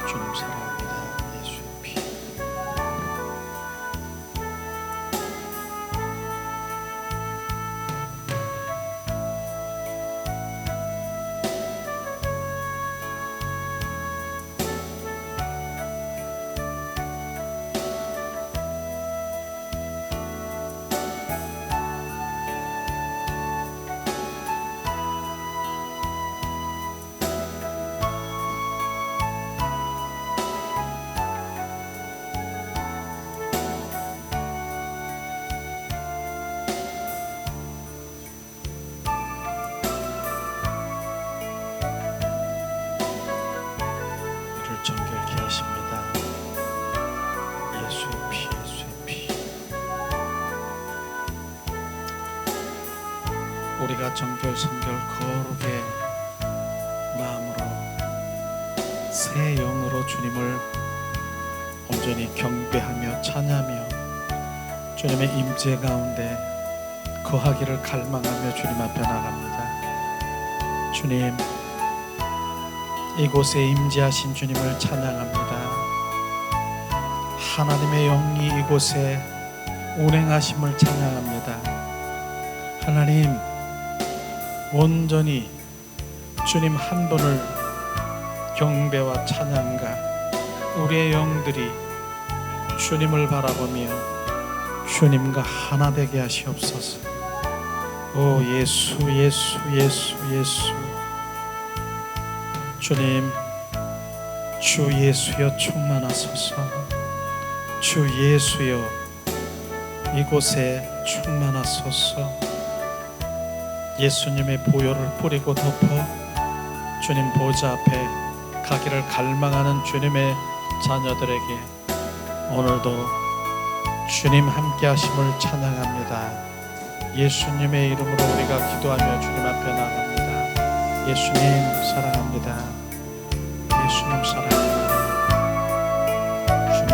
주님 사랑합니다. 예수의 피. 우리를 정결케 하십니다. 예수의 피, 예수의 피. 우리가 정결 성결 거룩의 마음으로 새 영으로 주님을 온전히 경배하며 찬양하며 주님의 임재 가운데 거하기를 갈망하며 주님 앞에 나갑니다. 주님, 이곳에 임재하신 주님을 찬양합니다. 하나님의 영이 이곳에 운행하심을 찬양합니다. 하나님, 온전히 주님 한 분을 경배와 찬양과 우리의 영들이 주님을 바라보며 주님과 하나 되게 하시옵소서. 오 예수, 예수, 예수, 예수. 주님, 주 예수여 충만하소서. 주 예수여 이곳에 충만하소서. 예수님의 보혈을 뿌리고 덮어 주님 보좌 앞에 가기를 갈망하는 주님의 자녀들에게 오늘도 주님 함께 하심을 찬양합니다. 예수님의 이름으로 우리가 기도하며 주님 앞에 나갑니다. 예수님 사랑합니다. 예수님 사랑합니다. 주님,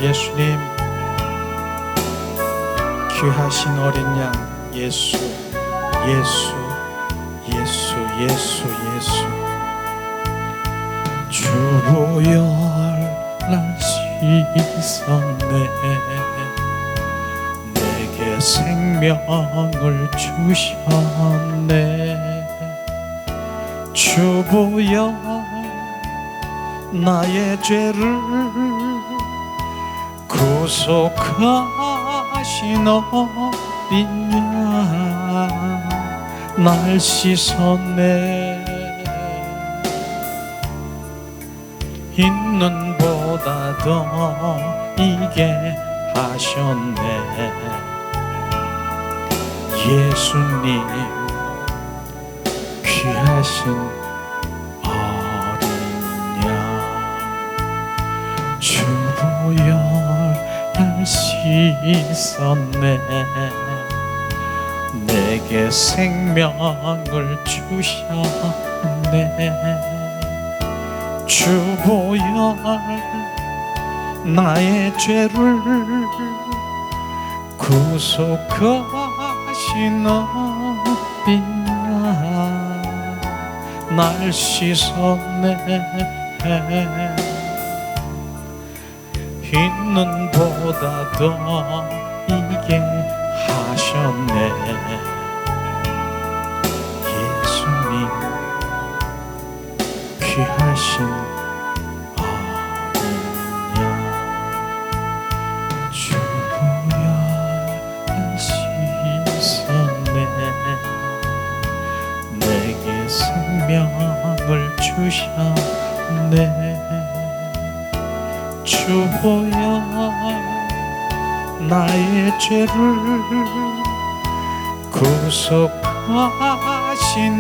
예수님 귀하신 어린 양 예수, 예수, 예수, 예수, 예수. 주보혈 날 씻었네. 내게 생명을 주셨네. 주보혈 나의 죄를 구속하신 어린 양 날 씻었네. 있는 보다 더 이게 하셨네. 예수님 귀하신 어린 양 주보혈 날 씻었네. 내게 생명을 주셨네. 주보혈 나의 죄를 구속하신 어린 양 날 씻었네. 있는 보다 더 이게 하셨네. 예수님 귀하신 어린 양 주보혈 씻었네. 내게 생명을 주셨네. 주보혈 나의 죄를 구속하신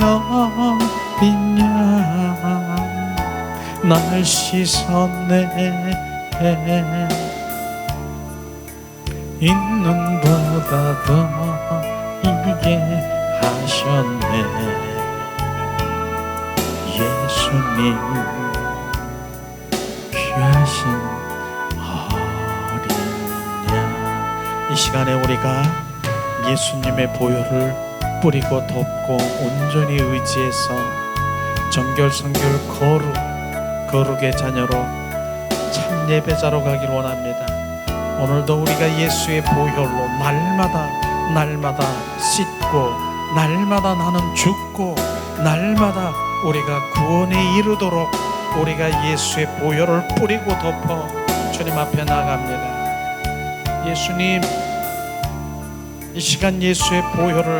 어린 양 날 씻었네. 있는 보다 더 이게 하셨네. 예수님 귀하신 어린 양. 이 시간에 우리가 예수님의 보혈을 뿌리고 덮고 온전히 의지해서 정결 성결 거룩 거룩의 자녀로 참 예배자로 가길 원합니다. 오늘도 우리가 예수의 보혈로 날마다 씻고, 날마다 나는 죽고, 날마다 우리가 구원에 이르도록 우리가 예수의 보혈을 뿌리고 덮어 주님 앞에 나갑니다. 예수님, 이 시간 예수의 보혈을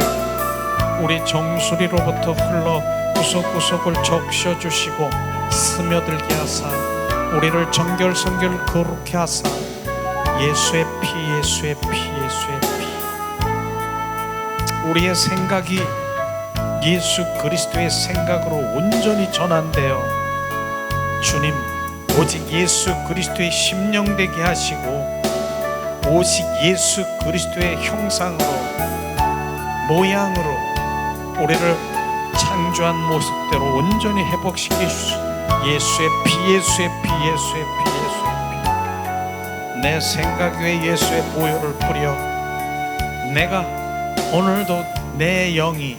우리 정수리로부터 흘러 구석구석을 적셔주시고 스며들게 하사 우리를 정결성결 거룩해 하사 예수의 피, 예수의 피, 예수의 피. 우리의 생각이 예수 그리스도의 생각으로 온전히 전환되어 주님 오직 예수 그리스도의 심령 되게 하시고 오직 예수 그리스도의 형상으로, 모양으로 우리를 창조한 모습대로 온전히 회복시켜 주시고 예수의 피, 예수의 피, 예수의 피, 예수의 피. 내 생각 위에 예수의 보혈을 뿌려 내가 오늘도 내 영이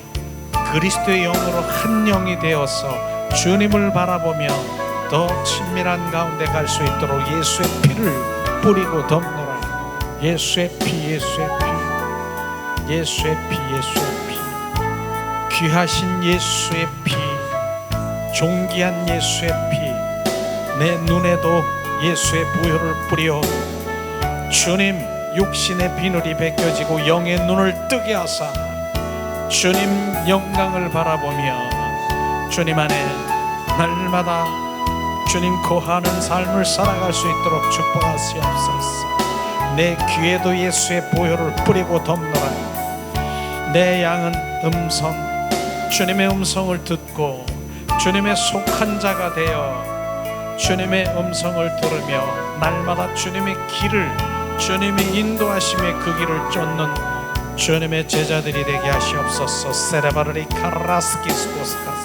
그리스도의 영으로 한 영이 되어서 주님을 바라보며 더 친밀한 가운데 갈 수 있도록 예수의 피를 뿌리고 덮노라. 예수의 피, 예수의 피, 예수의 피, 예수의 피. 귀하신 예수의 피, 존귀한 예수의 피. 내 눈에도 예수의 보혈을 뿌려 주님 육신의 비늘이 벗겨지고 영의 눈을 뜨게 하사 주님 영광을 바라보며 주님 안에 날마다 주님 거하는 삶을 살아갈 수 있도록 축복하시옵소서. 내 귀에도 예수의 보혈을 뿌리고 덮노라. 내 양은 주님의 음성을 듣고 주님의 속한 자가 되어 주님의 음성을 들으며 날마다 주님의 길을, 주님의 인도하심의 그 길을 쫓는 주님의 제자들이 되게 하시옵소서. 세레바르리 카라스키스코스카스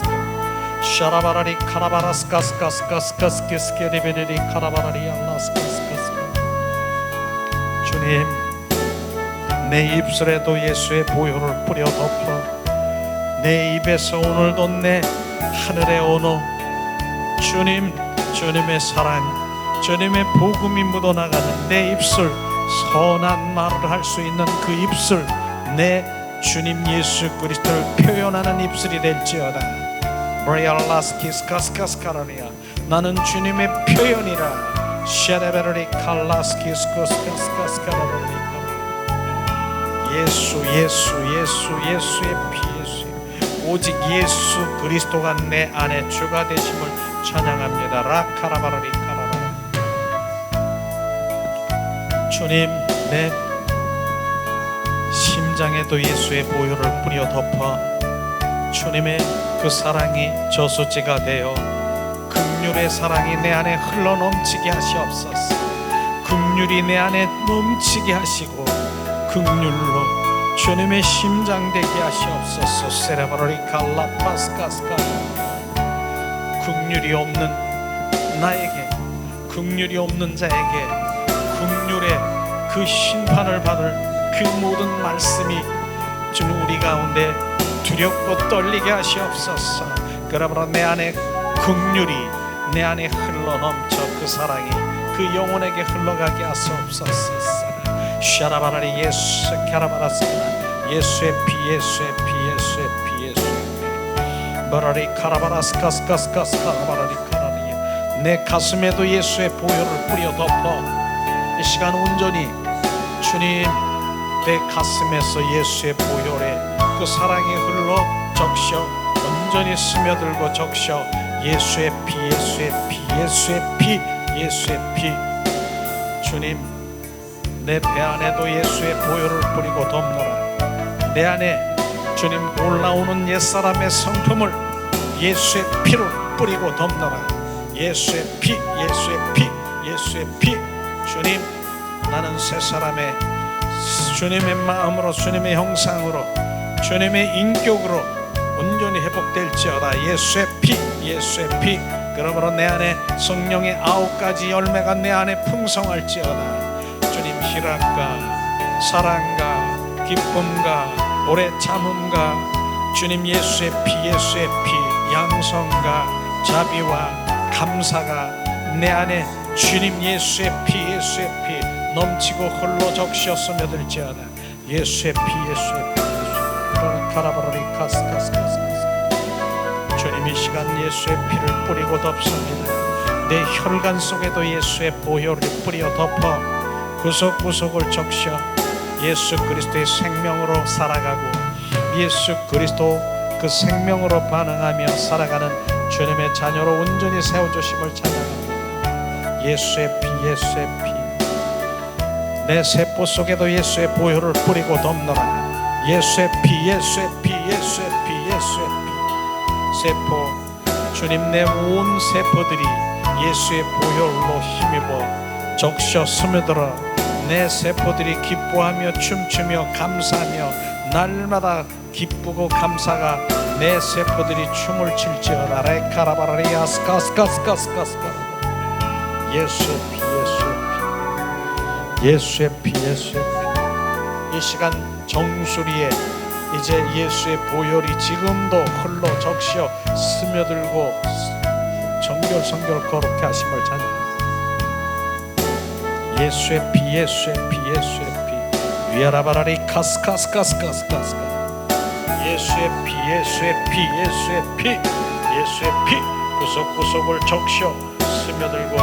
샤라바라리 카라바라스카스카스카스카스키스케리베리리 카라바라리 알라스카스카스. 주님, 내 입술에도 예수의 보혈을 뿌려 덮어 내 입에서 오늘도 내 하늘의 언어 주님, 주님의 사랑, 주님의 복음이 묻어나가는 내 입술, 선한 말을 할 수 있는 그 입술, 내 주님 예수 그리스도를 표현하는 입술이 될지어다. 브레알라스키스카스카스카라리아. 나는 주님의 표현이라. 샤레베르리 칼라스키스카스카스카스카라리아. 예수, 예수, 예수, 예수의 피, 예수. 오직 예수 그리스도가 내 안에 주가 되심을 찬양합니다. 라카라바르리 카라바라. 주님, 내 심장에도 예수의 보혈을 뿌려 덮어 주님의 그 사랑이 저수지가 되어 긍휼의 사랑이 내 안에 흘러 넘치게 하시옵소서. 긍휼이 내 안에 넘치게 하시고 긍휼로 주님의 심장 되게 하시옵소서. 세레바로리 칼라파스카스카. 긍휼이 없는 나에게, 긍휼이 없는 자에게 긍휼의 그 심판을 받을 그 모든 말씀이 주님 우리 가운데 두렵고 떨리게 하시옵소서. 그러므로 내 안에 긍휼이 내 안에 흘러 넘쳐 그 사랑이 그 영혼에게 흘러가게 하시옵소서. 샤라바라리 예수 카라바라스나. 예수의 피, 예수의 피, 예수의 피, 예수의 피. 바라리 카라바라스카스카스카스 카라바라리 카라리. 내 가슴에도 예수의 보혈을 뿌려 덮어 이 시간 온전히 주님 내 가슴에서 예수의 보혈에 그 사랑이 흘러 적셔 온전히 스며들고 적셔 예수의 피, 예수의 피, 예수의 피, 예수의 피. 주님 내 배 안에도 예수의 보혈을 뿌리고 덮노라. 내 안에 주님 올라오는 옛사람의 성품을 예수의 피를 뿌리고 덮노라. 예수의 피, 예수의 피, 예수의 피. 주님 나는 새 사람의 주님의 마음으로 주님의 형상으로 주님의 인격으로 온전히 회복될지어다. 예수의 피, 예수의 피. 그러므로 내 안에 성령의 9가지 열매가 내 안에 풍성할지어다. 주님 희락과 사랑과 기쁨과 오래 참음과 주님 예수의 피, 예수의 피, 양성과 자비와 감사가 내 안에 주님 예수의 피 넘치고 흘러 적셔 스며들지어다. 예수의 피 카라바라리 카스카스카스카스. 주님 이 시간 예수의 피를 뿌리고 덮습니다. 내 혈관 속에도 예수의 보혈을 뿌려 덮어 구석구석을 적셔 예수 그리스도의 생명으로 살아가고 예수 그리스도 그 생명으로 반응하며 살아가는 주님의 자녀로 온전히 세워주심을 찬양합니다. 예수의 피 내 세포 속에도 예수의 보혈을 뿌리고 덮노라. 예수의 피 세포 주님 내 온 세포들이 예수의 보혈로 힘입어 적셔 스며들어 내 세포들이 기뻐하며 춤추며 감사하며 날마다 기쁘고 감사가 내 세포들이 춤을 출지어다. 레카라바라리아스카스카스카스카스카. 예수의 피 예수의 피 이 시간 정수리에 이제 예수의 보혈이 지금도 흘러 적셔 스며들고 정결성결 거룩해 하심을 찬양합니다. 예수의 피 위아라바라리 카스카스카스카스카스카. 예수의 피 구석구석을 적셔 스며들고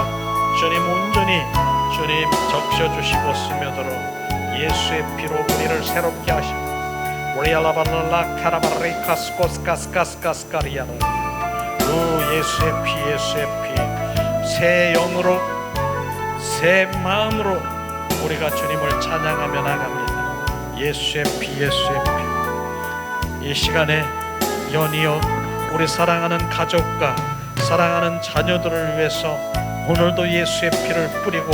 주님 온전히 주님 적셔주시고 스며들어 예수의 피로 우리를 새롭게 하시고 우리알라발랄라 카라바리 카스코스카스카스카스카리아라. 오 예수의 피 새 영으로 새 마음으로 우리가 주님을 찬양하며 나갑니다. 예수의 피 이 시간에 연이어 우리 사랑하는 가족과 사랑하는 자녀들을 위해서 오늘도 예수의 피를 뿌리고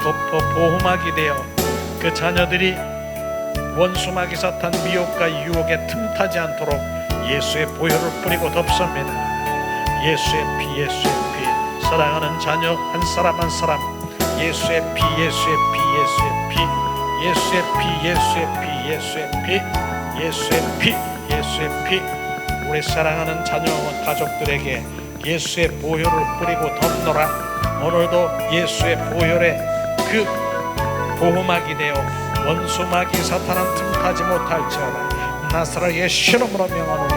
덮어 보호막이 되어 그 자녀들이 원수마귀 사탄 미혹과 유혹에 틈타지 않도록 예수의 보혈을 뿌리고 덮습니다. 예수의 피 사랑하는 자녀 한 사람 한 사람 예수의 피 우리 사랑하는 자녀와 가족들에게 예수의 보혈을 뿌리고 덮노라. 오늘도 예수의 보혈에 그 보호막이 되어 원수마귀 사탄은 틈타지 못할지어다. 나사렛 예수 이름으로 명하노니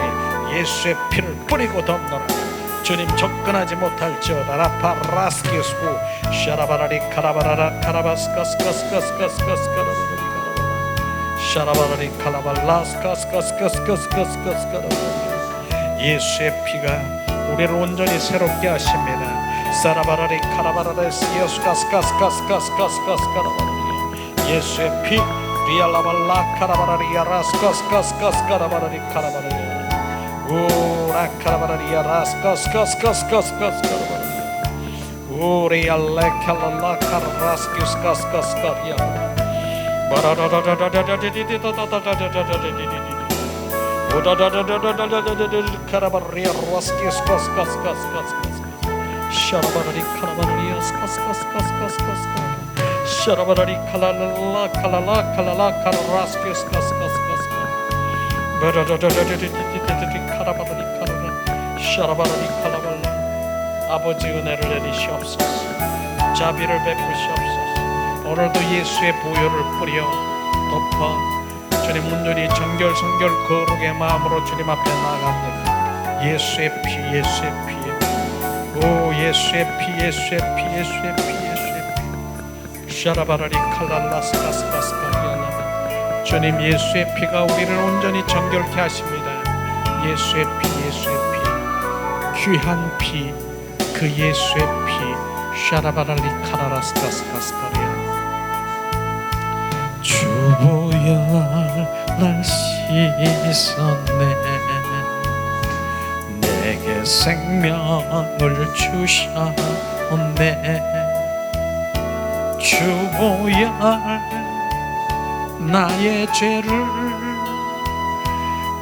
예수의 피를 뿌리고 덮노라. 주님 접근하지 못할지어다. 라파라스키스고 샤라바라리 카라바라라 카라바스카스카스카스카스카스카라바라리 샤라바라리 카라발라스카스카스카스카스카스카라바라리. 예수의 피가 우리를 온전히 새롭게 하십니다. 사라바라리 카라바라레스 예수카스카스카스카스카스카스카라바라리. 예수의 피 리알라발라 카라바라리아 라스카스카스카스카라바라리 카라바라리 우라 카라바라리아 라스카스카스카스카스카스카라바라리 우리알레 칼랄라 카라라스키스카스카스카리아 바라라라라라라라디디디다다다다다다디디디 오다다다다다다다다다다카라바라리아 라스키스카스카스카스카스카스 샤라바라리 카라바라리아 스카스카스카스카스카스 샤라바라리 칼랄라 칼랄라 칼랄라 카라라스키스카스카스카스 바라라라라라디디디디 카라바라리 카라라 샤라바라리 칼라발라. 아버지 은혜를 내리시옵소서. 자비를 베푸시옵소서. 오늘도 예수의 보혈을 뿌려 덮어 주님 온전히 정결성결 거룩의 마음으로 주님 앞에 나아갑니다. 예수의 피 오 예수의 피 샤라바라리 칼랄라스카스카스카리아나. 주님 예수의 피가 우리를 온전히 정결케 하십니다. 예수의 피 귀한 피 그 예수의 피 샤라바랄리 카라라스카스카스카리아. 주보혈 날 씻었네. 내게 생명을 주셨네. 주보혈 나의 죄를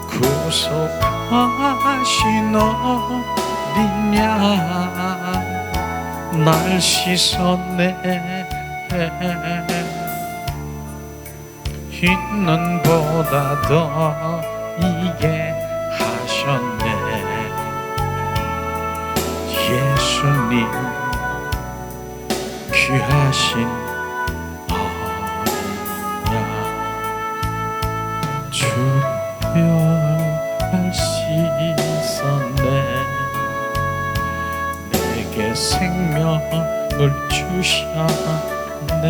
구속하신 어디냐. 날 씻었네. 흰 눈보다 더 이게 하셨네. 흰 예수님 귀하신 어린 양 주여 씻었네 내게 생명을 주셨네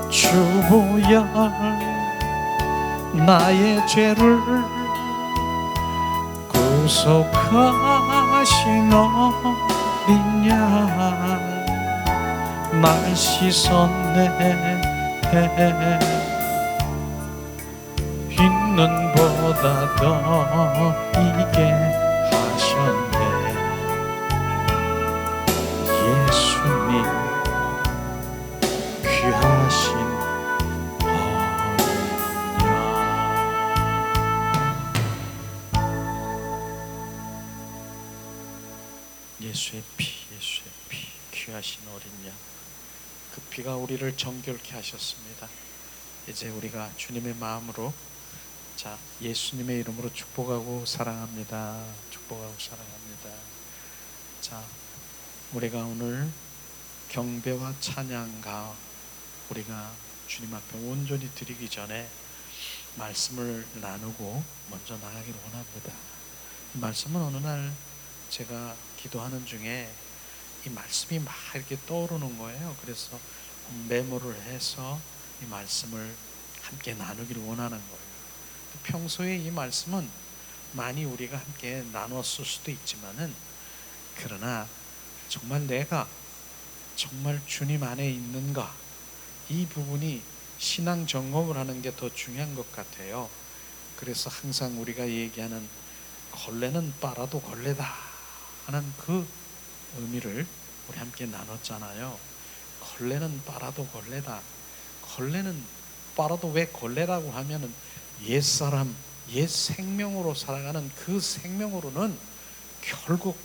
주보야 나의 죄를 구속하신 어린 양 날 씻었네 있는 보다 더 이게 하셨네 예수님 귀하신 어린 양 예수의 피 귀하신 어린 양 그 피가 우리를 정결케 하셨습니다. 이제 우리가 주님의 마음으로 자 예수님의 이름으로 축복하고 사랑합니다. 축복하고 사랑합니다. 자 우리가 오늘 경배와 찬양가 우리가 주님 앞에 온전히 드리기 전에 말씀을 나누고 먼저 나가기를 원합니다. 이 말씀은 어느 날 제가 기도하는 중에 이 말씀이 막 이렇게 떠오르는 거예요. 그래서 메모를 해서 이 말씀을 함께 나누기를 원하는 거예요. 평소에 이 말씀은 많이 우리가 함께 나눴을 수도 있지만은 그러나 정말 내가 정말 주님 안에 있는가 이 부분이 신앙 점검을 하는 게 더 중요한 것 같아요. 그래서 항상 우리가 얘기하는 걸레는 빨아도 걸레다 하는 그 의미를 우리 함께 나눴잖아요. 걸레는 빨아도 걸레다. 걸레는 빨아도 왜 걸레라고 하면은 옛사람, 옛 생명으로 살아가는 그 생명으로는 결국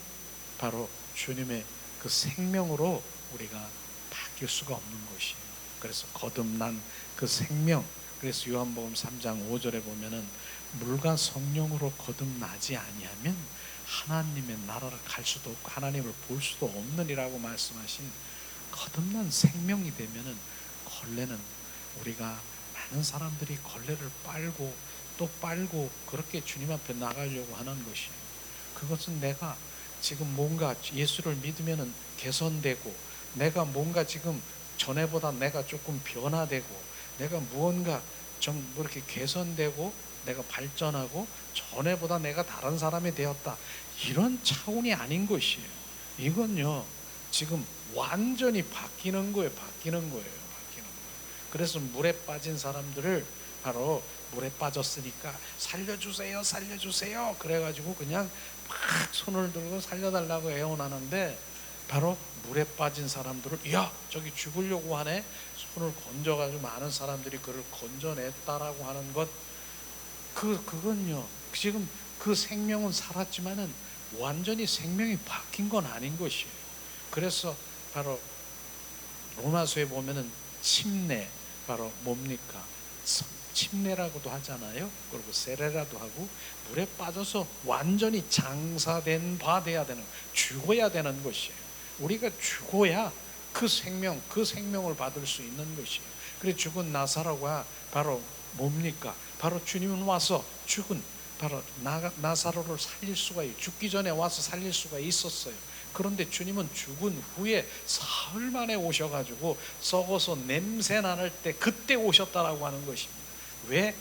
바로 주님의 그 생명으로 우리가 바뀔 수가 없는 것이에요. 그래서 거듭난 그 생명, 그래서 요한복음 3장 5절에 보면은 물과 성령으로 거듭나지 아니하면 하나님의 나라를 갈 수도 없고 하나님을 볼 수도 없느니라고 말씀하신 거듭난 생명이 되면은 걸레는 우리가 많은 사람들이 걸레를 빨고 또 빨고 그렇게 주님 앞에 나가려고 하는 것이에요. 그것은 내가 지금 뭔가 예수를 믿으면은 개선되고 내가 뭔가 지금 전에보다 내가 조금 변화되고 내가 무언가 좀 그렇게 개선되고 내가 발전하고 전에보다 내가 다른 사람이 되었다 이런 차원이 아닌 것이에요. 이건요 지금 완전히 바뀌는 거예요. 바뀌는 거예요. 그래서 물에 빠진 사람들을 바로 물에 빠졌으니까 살려주세요 살려주세요 그래가지고 그냥 막 손을 들고 살려달라고 애원하는데 바로 물에 빠진 사람들을 야 저기 죽으려고 하네 손을 건져가지고 많은 사람들이 그를 건져냈다라고 하는 것 그건요 지금 그 생명은 살았지만은 완전히 생명이 바뀐 건 아닌 것이에요. 그래서 바로 로마서에 보면은 침례 바로 뭡니까? 침례라고도 하잖아요. 그리고 세례라도 하고 물에 빠져서 완전히 장사된 바 돼야 되는 죽어야 되는 것이에요. 우리가 죽어야 그 생명을 받을 수 있는 것이에요. 그래서 죽은 나사로가 바로 뭡니까? 바로 주님은 와서 죽은 바로 나사로를 살릴 수가 있어요. 죽기 전에 와서 살릴 수가 있었어요. 그런데 주님은 죽은 후에 사흘 만에 오셔가지고 썩어서 냄새 나는 때 그때 오셨다라고 하는 것입니다. 왜?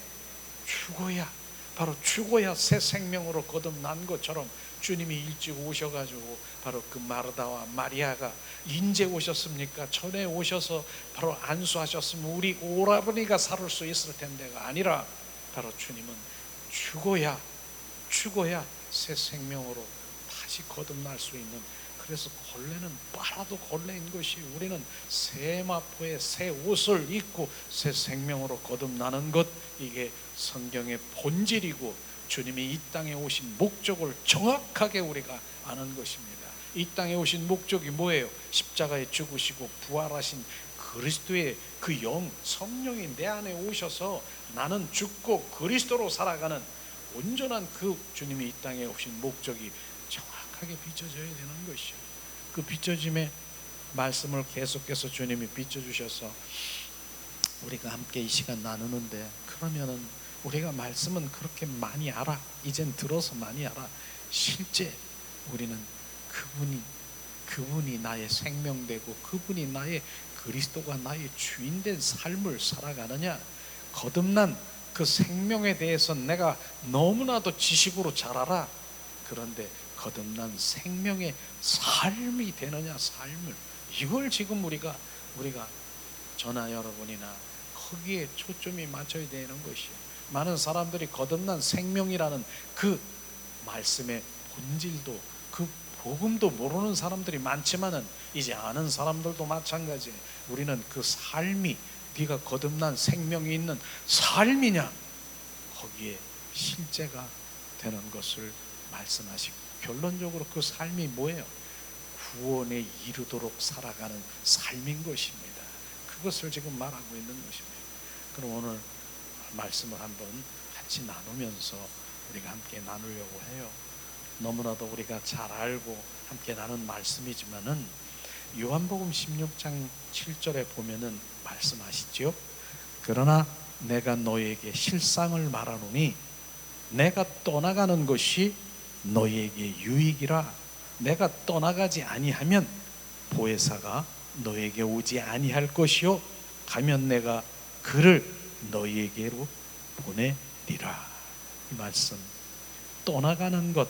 죽어야 바로 죽어야 새 생명으로 거듭난 것처럼 주님이 일찍 오셔가지고 바로 그 마르다와 마리아가 인제 오셨습니까? 전에 오셔서 바로 안수하셨으면 우리 오라버니가 살을 수 있을 텐데가 아니라 바로 주님은 죽어야 새 생명으로 다시 거듭날 수 있는 그래서 걸레는 빨아도 걸레인 것이 우리는 새 마포에 새 옷을 입고 새 생명으로 거듭나는 것 이게 성경의 본질이고 주님이 이 땅에 오신 목적을 정확하게 우리가 아는 것입니다. 이 땅에 오신 목적이 뭐예요? 십자가에 죽으시고 부활하신 그리스도의 그 영 성령이 내 안에 오셔서 나는 죽고 그리스도로 살아가는 온전한 그 주님이 이 땅에 오신 목적이 정확하게 정확하게 비춰져야 되는 것이요. 그 비춰짐의 말씀을 계속해서 주님이 비춰주셔서 우리가 함께 이 시간 나누는데, 그러면은 우리가 말씀은 그렇게 많이 알아, 이젠 들어서 많이 알아. 실제 우리는 그분이 나의 생명되고 그분이 나의 그리스도가 나의 주인된 삶을 살아가느냐, 거듭난 그 생명에 대해서 내가 너무나도 지식으로 잘 알아. 그런데 거듭난 생명의 삶이 되느냐, 삶을, 이걸 지금 우리가 저나 여러분이나 거기에 초점이 맞춰야 되는 것이에요. 많은 사람들이 거듭난 생명이라는 그 말씀의 본질도, 그 복음도 모르는 사람들이 많지만은 이제 아는 사람들도 마찬가지예요. 우리는 그 삶이, 네가 거듭난 생명이 있는 삶이냐, 거기에 실제가 되는 것을 말씀하시고, 결론적으로 그 삶이 뭐예요? 구원에 이르도록 살아가는 삶인 것입니다. 그것을 지금 말하고 있는 것입니다. 그럼 오늘 말씀을 한번 같이 나누면서 우리가 함께 나누려고 해요. 너무나도 우리가 잘 알고 함께 나눈 말씀이지만은 요한복음 16장 7절에 보면은 말씀하시죠. 그러나 내가 너에게 실상을 말하노니 내가 떠나가는 것이 너에게 유익이라. 내가 떠나가지 아니하면 보혜사가 너에게 오지 아니할 것이요 가면 내가 그를 너에게로 보내리라. 이 말씀, 떠나가는 것,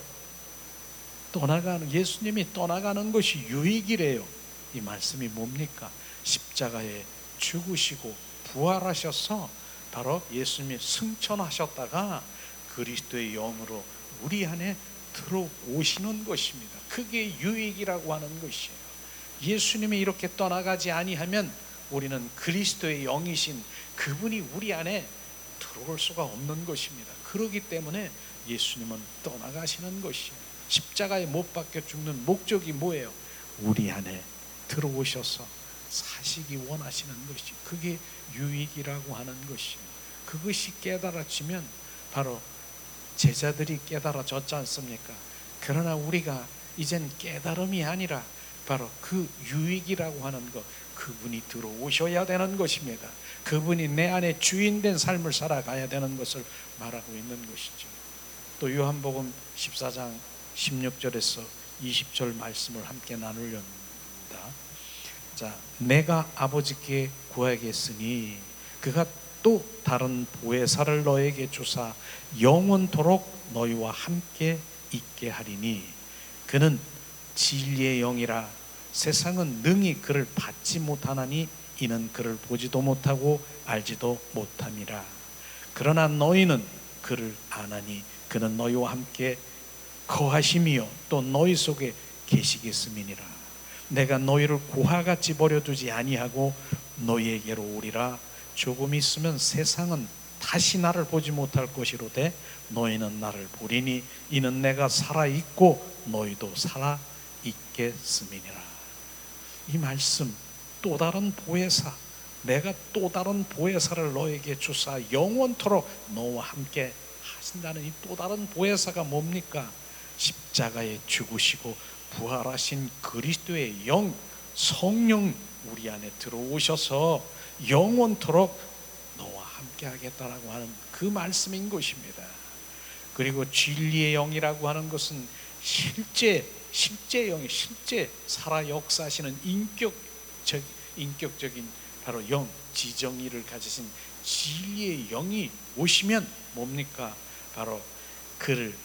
예수님이 떠나가는 것이 유익이래요. 이 말씀이 뭡니까? 십자가에 죽으시고 부활하셔서 바로 예수님이 승천하셨다가 그리스도의 영으로 우리 안에 들어오시는 것입니다. 그게 유익이라고 하는 것이에요. 예수님이 이렇게 떠나가지 아니하면 우리는 그리스도의 영이신 그분이 우리 안에 들어올 수가 없는 것입니다. 그렇기 때문에 예수님은 떠나가시는 것이에요. 십자가에 못 박혀 죽는 목적이 뭐예요? 우리 안에 들어오셔서 사시기 원하시는 것이, 그게 유익이라고 하는 것이에요. 그것이 깨달아지면 바로 제자들이 깨달아졌지 않습니까? 그러나 우리가 이젠 깨달음이 아니라 바로 그 유익이라고 하는 것, 그분이 들어오셔야 되는 것입니다. 그분이 내 안에 주인된 삶을 살아가야 되는 것을 말하고 있는 것이죠. 또 요한복음 14장 16절에서 20절 말씀을 함께 나누렵니다. 자, 내가 아버지께 구하겠으니 그가 또 다른 보혜사를 너에게 주사 영원토록 너희와 함께 있게 하리니 그는 진리의 영이라. 세상은 능히 그를 받지 못하나니 이는 그를 보지도 못하고 알지도 못함이라. 그러나 너희는 그를 아나니 그는 너희와 함께 거하심이요 또 너희 속에 계시겠음이니라. 내가 너희를 고아같이 버려두지 아니하고 너희에게로 오리라. 조금 있으면 세상은 다시 나를 보지 못할 것이로되 너희는 나를 보리니 이는 내가 살아있고 너희도 살아있겠음이니라. 이 말씀, 또 다른 보혜사, 내가 또 다른 보혜사를 너에게 주사 영원토록 너와 함께 하신다는 이 또 다른 보혜사가 뭡니까? 십자가에 죽으시고 부활하신 그리스도의 영, 성령 우리 안에 들어오셔서 영원토록 너와 함께 하겠다라고 하는 그 말씀인 것입니다. 그리고 진리의 영이라고 하는 것은 실제 영이, 실제 살아 역사하시는 인격적인 바로 영, 지정의를 가지신 진리의 영이 오시면 뭡니까? 바로 그를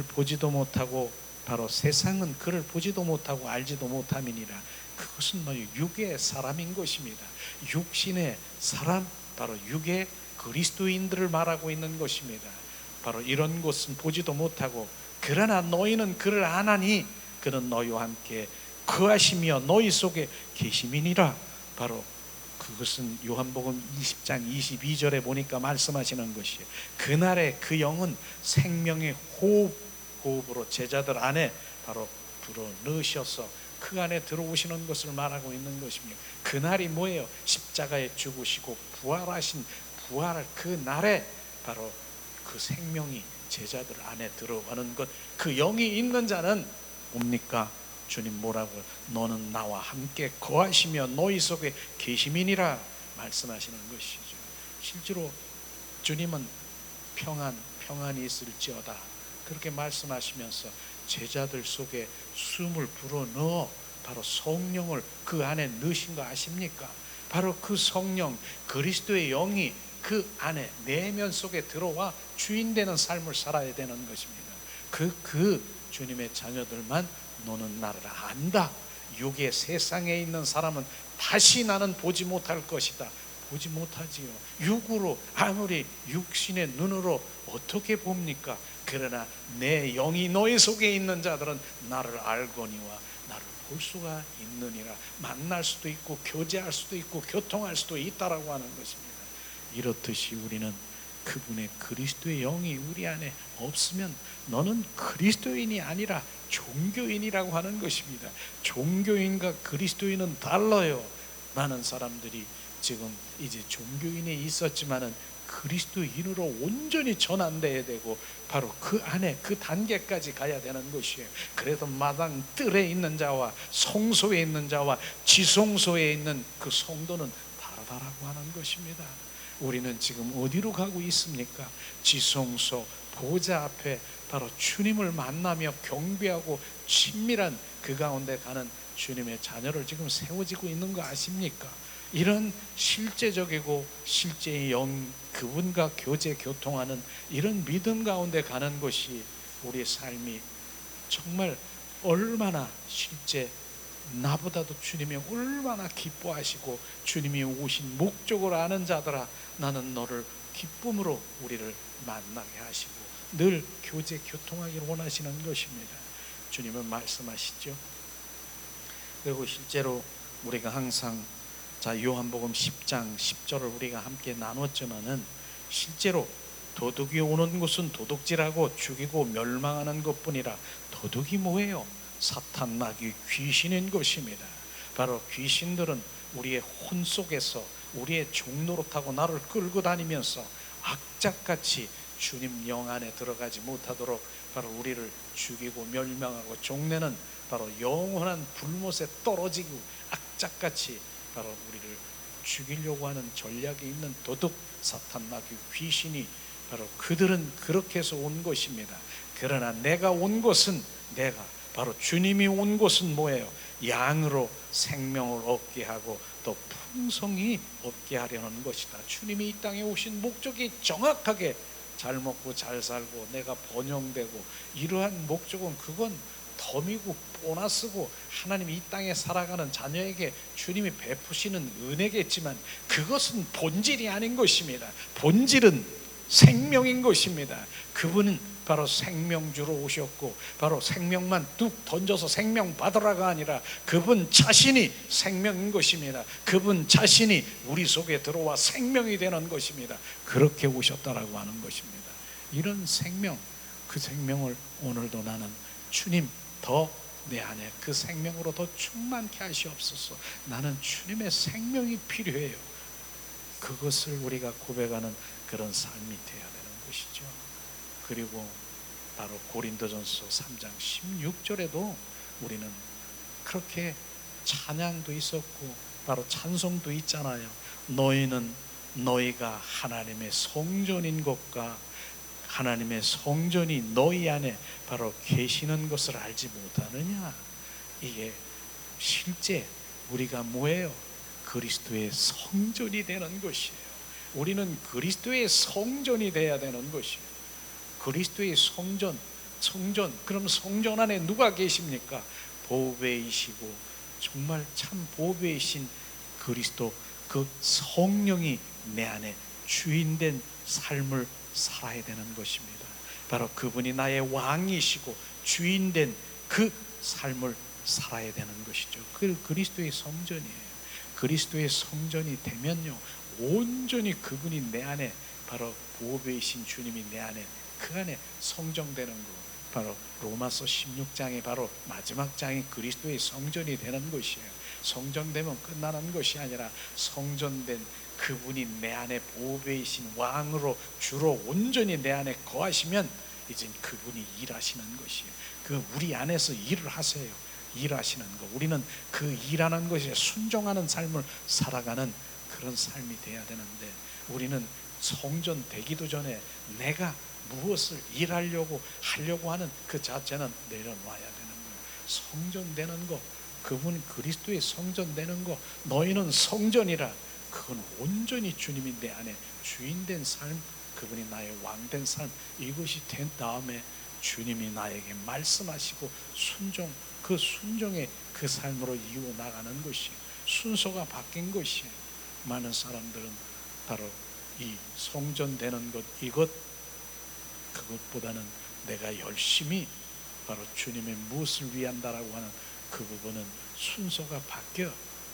보지도 못하고, 바로 세상은 그를 보지도 못하고 알지도 못함이니라. 그것은 너희 육의 사람인 것입니다. 육신의 사람, 바로 육의 그리스도인들을 말하고 있는 것입니다. 바로 이런 것은 보지도 못하고, 그러나 너희는 그를 아나니 그는 너희와 함께 거하시며 너희 속에 계심이니라. 바로 그것은 요한복음 20장 22절에 보니까 말씀하시는 것이에요. 그날의 그 영은 생명의 호흡으로 제자들 안에 바로 불어넣으셔서 그 안에 들어오시는 것을 말하고 있는 것입니다. 그날이 뭐예요? 십자가에 죽으시고 부활하신 부활 그 날에 바로 그 생명이 제자들 안에 들어가는 것, 그 영이 있는 자는 뭡니까? 주님 뭐라고? 너는 나와 함께 거하시며 너희 속에 계심이니라 말씀하시는 것이죠. 실제로 주님은 평안이 있을지어다 그렇게 말씀하시면서 제자들 속에 숨을 불어넣어 바로 성령을 그 안에 넣으신 거 아십니까? 바로 그 성령 그리스도의 영이 그 안에 내면 속에 들어와 주인 되는 삶을 살아야 되는 것입니다. 그 주님의 자녀들만 너는 나를 안다. 육의 세상에 있는 사람은 다시 나는 보지 못할 것이다. 보지 못하지요. 육으로 아무리 육신의 눈으로 어떻게 봅니까? 그러나 내 영이 너희 속에 있는 자들은 나를 알거니와 나를 볼 수가 있느니라. 만날 수도 있고 교제할 수도 있고 교통할 수도 있다라고 하는 것입니다. 이렇듯이 우리는 그분의 그리스도의 영이 우리 안에 없으면 너는 그리스도인이 아니라 종교인이라고 하는 것입니다. 종교인과 그리스도인은 달라요. 많은 사람들이 지금 이제 종교인이 있었지만은 그리스도인으로 온전히 전환돼야 되고 바로 그 안에 그 단계까지 가야 되는 것이에요. 그래도 마당 뜰에 있는 자와 성소에 있는 자와 지성소에 있는 그 성도는 다르다라고 하는 것입니다. 우리는 지금 어디로 가고 있습니까? 지성소 보좌 앞에 바로 주님을 만나며 경배하고 친밀한 그 가운데 가는 주님의 자녀를 지금 세워지고 있는 거 아십니까? 이런 실제적이고 실제의 영 그분과 교제 교통하는 이런 믿음 가운데 가는 것이 우리의 삶이 정말 얼마나 실제 나보다도 주님이 얼마나 기뻐하시고 주님이 오신 목적을 아는 자들아 나는 너를 기쁨으로 우리를 만나게 하시고 늘 교제 교통하기를 원하시는 것입니다. 주님은 말씀하시죠. 그리고 실제로 우리가 항상 자 요한복음 10장 10절을 우리가 함께 나눴지만은 실제로 도둑이 오는 곳은 도둑질하고 죽이고 멸망하는 것뿐이라 도둑이 뭐예요? 사탄 마귀 귀신인 것입니다. 바로 귀신들은 우리의 혼 속에서 우리의 종노릇하고 나를 끌고 다니면서 악착같이 주님 영 안에 들어가지 못하도록 바로 우리를 죽이고 멸망하고 종내는 바로 영원한 불못에 떨어지고 악착같이 바로 우리를 죽이려고 하는 전략이 있는 도둑 사탄 마귀 귀신이 바로 그들은 그렇게 해서 온 것입니다. 그러나 내가 온 것은 내가 바로 주님이 온 것은 뭐예요? 양으로 생명을 얻게 하고 또 풍성히 얻게 하려는 것이다. 주님이 이 땅에 오신 목적이 정확하게 잘 먹고 잘 살고 내가 번영되고 이러한 목적은 그건 덤이고 보너스고 하나님이 이 땅에 살아가는 자녀에게 주님이 베푸시는 은혜겠지만 그것은 본질이 아닌 것입니다. 본질은 생명인 것입니다. 그분은 바로 생명주로 오셨고 바로 생명만 뚝 던져서 생명 받으라가 아니라 그분 자신이 생명인 것입니다. 그분 자신이 우리 속에 들어와 생명이 되는 것입니다. 그렇게 오셨다라고 하는 것입니다. 이런 생명, 그 생명을 오늘도 나는 주님 더 내 안에 그 생명으로 더 충만케 하시옵소서. 나는 주님의 생명이 필요해요. 그것을 우리가 고백하는 그런 삶이 되어야 되는 것이죠. 그리고 바로 고린도전서 3장 16절에도 우리는 그렇게 찬양도 있었고 바로 찬송도 있잖아요. 너희는 너희가 하나님의 성전인 것과 하나님의 성전이 너희 안에 바로 계시는 것을 알지 못하느냐. 이게 실제 우리가 뭐예요? 그리스도의 성전이 되는 것이에요. 우리는 그리스도의 성전이 되어야 되는 것이에요. 그리스도의 성전, 그럼 성전 안에 누가 계십니까? 보배이시고 정말 참 보배이신 그리스도 그 성령이 내 안에 주인된 삶을 살아야 되는 것입니다. 바로 그분이 나의 왕이시고 주인된 그 삶을 살아야 되는 것이죠. 그 그리스도의 성전이에요. 그리스도의 성전이 되면요 온전히 그분이 내 안에 바로 보배이신 주님이 내 안에 그 안에 성정되는 것, 바로 로마서 16장이 바로 마지막 장이 그리스도의 성전이 되는 것이에요. 성전되면 끝나는 것이 아니라 성전된 그분이 내 안에 보배이신 왕으로 주로 온전히 내 안에 거하시면 이제 그분이 일하시는 것이에요. 그 우리 안에서 일을 하세요. 일하시는 것. 우리는 그 일하는 것에 순종하는 삶을 살아가는 그런 삶이 돼야 되는데, 우리는 성전 되기도 전에 내가 무엇을 일하려고 하려고 하는 그 자체는 내려놔야 되는 거예요. 성전 되는 것, 그분 그리스도의 성전 되는 것, 너희는 성전이라, 그건 온전히 주님이 내 안에 주인된 삶, 그분이 나의 왕된 삶, 이것이 된 다음에 주님이 나에게 말씀하시고 순종, 그 순종의 그 삶으로 이어나가는 것이, 순서가 바뀐 것이, 많은 사람들은 바로 이 성전되는 것, 그것보다는 내가 열심히 바로 주님의 무엇을 위한다라고 하는 그 부분은 순서가 바뀌어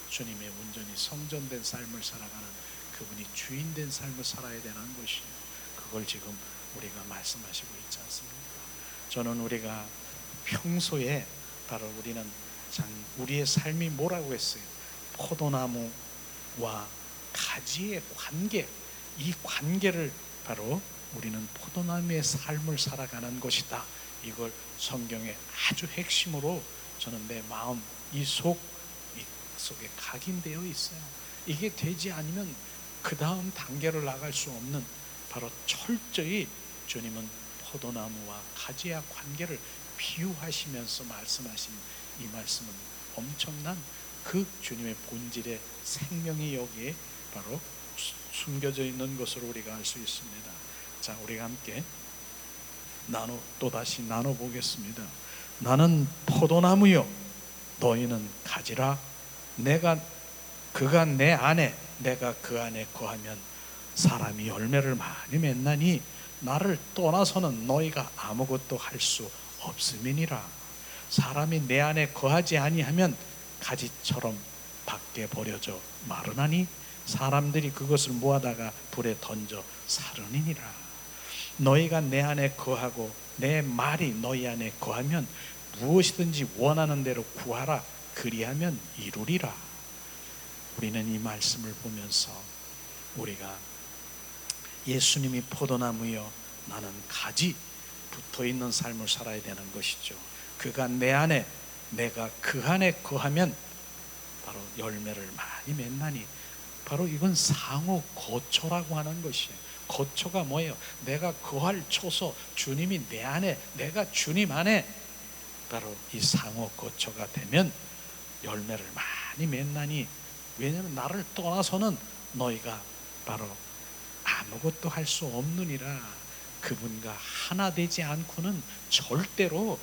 주님의 온전히 성전된 삶을 살아가는, 그분이 주인된 삶을 살아야 되는 것이, 그걸 지금 우리가 말씀하시고 있지 않습니까? 저는 우리가 평소에 바로 우리의 삶이 뭐라고 했어요? 포도나무와 가지의 관계, 이 관계를 바로 우리는 포도나무의 삶을 살아가는 것이다. 이걸 성경의 아주 핵심으로 저는 내 마음 이 속에 각인되어 있어요. 이게 되지 않으면 그 다음 단계를 나갈 수 없는, 바로 철저히 주님은 포도나무와 가지의 관계를 비유하시면서 말씀하신 이 말씀은 엄청난 그 주님의 본질의 생명이 여기에 바로 숨겨져 있는 것으로 우리가 알 수 있습니다. 자, 우리가 함께 또다시 나눠보겠습니다. 나는 포도나무요, 너희는 가지라. 그가 내 안에, 내가 그 안에 거하면 사람이 열매를 많이 맺나니 나를 떠나서는 너희가 아무것도 할 수 없음이니라. 사람이 내 안에 거하지 아니하면 가지처럼 밖에 버려져 마르나니 사람들이 그것을 모아다가 불에 던져 사르니라. 너희가 내 안에 거하고 내 말이 너희 안에 거하면 무엇이든지 원하는 대로 구하라. 그리하면 이루리라. 우리는 이 말씀을 보면서 우리가 예수님이 포도나무여 나는 가지 붙어있는 삶을 살아야 되는 것이죠. 그가 내 안에, 내가 그 안에 거하면 바로 열매를 많이 맺나니, 바로 이건 상호 거처라고 하는 것이에요. 거처가 뭐예요? 내가 거할 초소, 주님이 내 안에, 내가 주님 안에, 바로 이 상호 거처가 되면 열매를 많이 맺나니, 왜냐하면 나를 떠나서는 너희가 바로 아무것도 할 수 없느니라. 그분과 하나 되지 않고는 절대로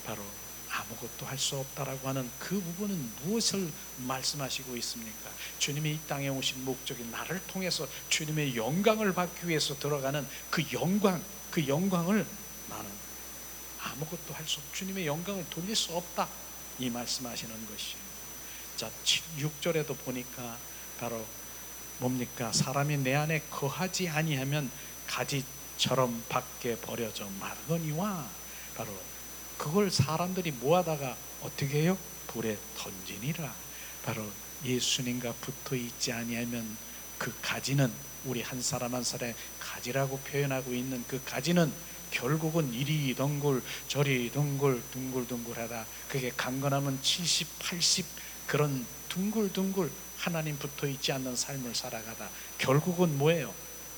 바로 아무것도 할 수 없다라고 하는 그 부분은 무엇을 말씀하시고 있습니까? 주님이 이 땅에 오신 목적이 나를 통해서 주님의 영광을 받기 위해서 들어가는 그 영광을 나는 아무것도 할 수 없고 주님의 영광을 돌릴 수 없다, 이 말씀하시는 것이에요. 자, 6절에도 보니까 바로 뭡니까? 사람이 내 안에 거하지 아니하면 가지처럼 밖에 버려져 마르거니와, 바로 그걸 사람들이 모아다가 어떻게 해요? 불에 던지니라. 바로 예수님과 붙어 있지 아니하면 그 가지는, 우리 한 사람 한 사람의 가지라고 표현하고 있는 그 가지는 결국은 이리 덩굴 저리 둥글둥글하다, 그게 강건하면 70, 80 그런 둥글둥글 하나님 붙어 있지 않는 삶을 살아가다 결국은 뭐예요?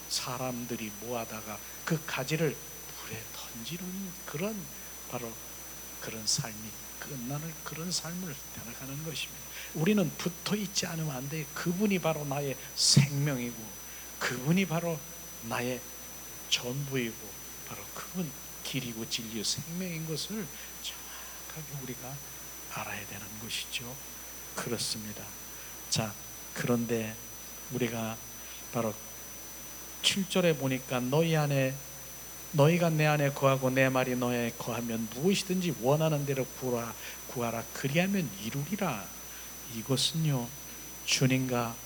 사람들이 모아다가 그 가지를 불에 던지는 그런, 바로 그런 삶이 끝나는 그런 삶을 살아가는 것입니다. 우리는 붙어 있지 않으면 안 돼. 그분이 바로 나의 생명이고 그분이 바로 나의 전부이고 바로 그분 길이고 진리요 생명인 것을 정확하게 우리가 알아야 되는 것이죠. 그렇습니다. 자, 그런데 우리가 바로 7절에 보니까 너희가 내 안에 거하고 내 말이 너희 안에 거하면 무엇이든지 원하는 대로 구하라. 그리하면 이루리라. 이것은요, 주님과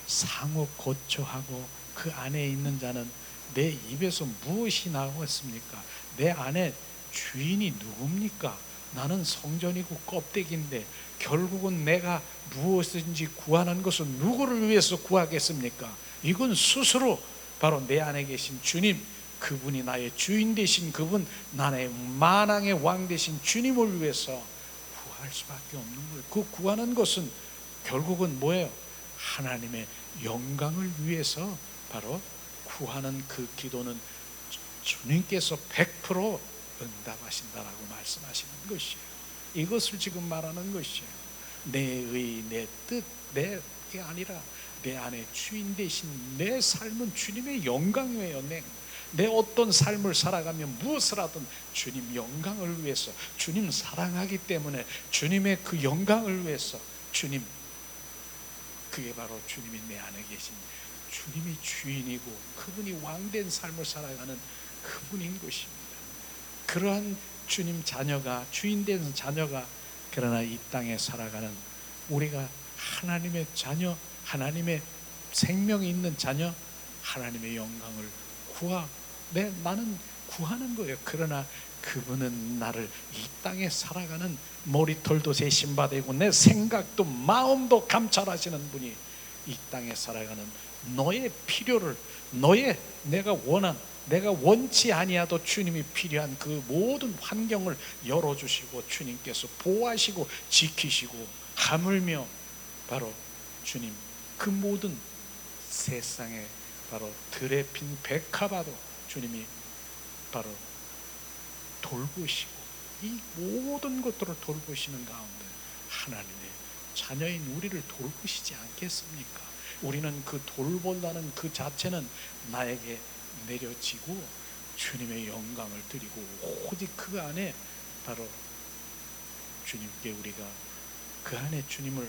상호 거처하고 그 안에 있는 자는 내 입에서 무엇이 나왔습니까? 내 안에 주인이 누굽니까? 나는 성전이고 껍데기인데 결국은 내가 무엇인지 구하는 것은 누구를 위해서 구하겠습니까? 이건 스스로 바로 내 안에 계신 주님, 그분이 나의 주인 되신 그분, 나의 만왕의 왕 되신 주님을 위해서 구할 수밖에 없는 거예요. 그 구하는 것은 결국은 뭐예요? 하나님의 영광을 위해서 바로 구하는 그 기도는 주님께서 100% 응답하신다라고 말씀하시는 것이에요. 이것을 지금 말하는 것이에요. 내 의, 내 뜻, 내게 아니라 내 안에 주인 되신 내 삶은 주님의 영광이에요. 내 어떤 삶을 살아가면 무엇을 하든 주님 영광을 위해서, 주님 사랑하기 때문에 주님의 그 영광을 위해서, 주님, 그게 바로 주님이 내 안에 계신 주님이 주인이고 그분이 왕된 삶을 살아가는 그분인 것입니다. 그러한 주님 자녀가, 주인된 자녀가, 그러나 이 땅에 살아가는 우리가 하나님의 자녀, 하나님의 생명이 있는 자녀, 하나님의 영광을 나는 구하는 거예요. 그러나 그분은 나를 이 땅에 살아가는 머리털도 세심받고 내 생각도 마음도 감찰하시는 분이 이 땅에 살아가는 너의 필요를, 내가 원치 아니하도 주님이 필요한 그 모든 환경을 열어주시고 주님께서 보호하시고 지키시고, 하물며 바로 주님 그 모든 세상에 바로 들에 핀 백합화도 주님이 바로 돌보시고, 이 모든 것들을 돌보시는 가운데 하나님의 자녀인 우리를 돌보시지 않겠습니까? 우리는 그 돌본다는 그 자체는 나에게 내려지고 주님의 영광을 드리고, 오직 그 안에 바로 주님께 우리가 그 안에 주님을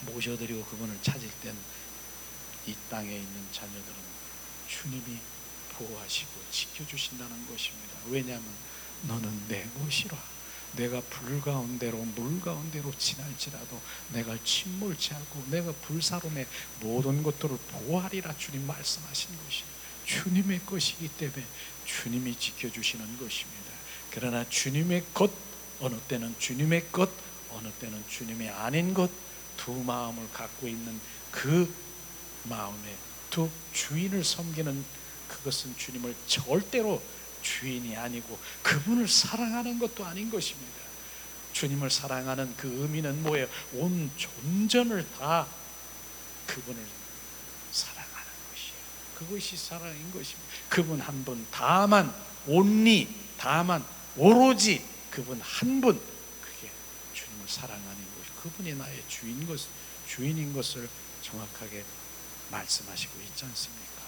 모셔드리고 그분을 찾을 땐 이 땅에 있는 자녀들은 주님이 보호하시고 지켜주신다는 것입니다. 왜냐하면 너는 내 것이라. 내가 불 가운데로 물 가운데로 지날지라도 내가 침몰치 않고 내가 불사름의 모든 것들을 보호하리라 주님 말씀하신 것이 주님의 것이기 때문에 주님이 지켜주시는 것입니다. 그러나 주님의 것, 어느 때는 주님의 것, 어느 때는 주님의 아닌 것, 두 마음을 갖고 있는 그 마음에 두 주인을 섬기는 그것은 주님을 절대로 주인이 아니고 그분을 사랑하는 것도 아닌 것입니다. 주님을 사랑하는 그 의미는 뭐예요? 온 존전을 다 그분을 사랑하는 것이에요. 그것이 사랑인 것입니다. 그분 한 분, 다만 오로지 그분 한 분, 그게 주님을 사랑하는 것, 그분이 나의 주인인 것을 정확하게 말씀하시고 있지 않습니까?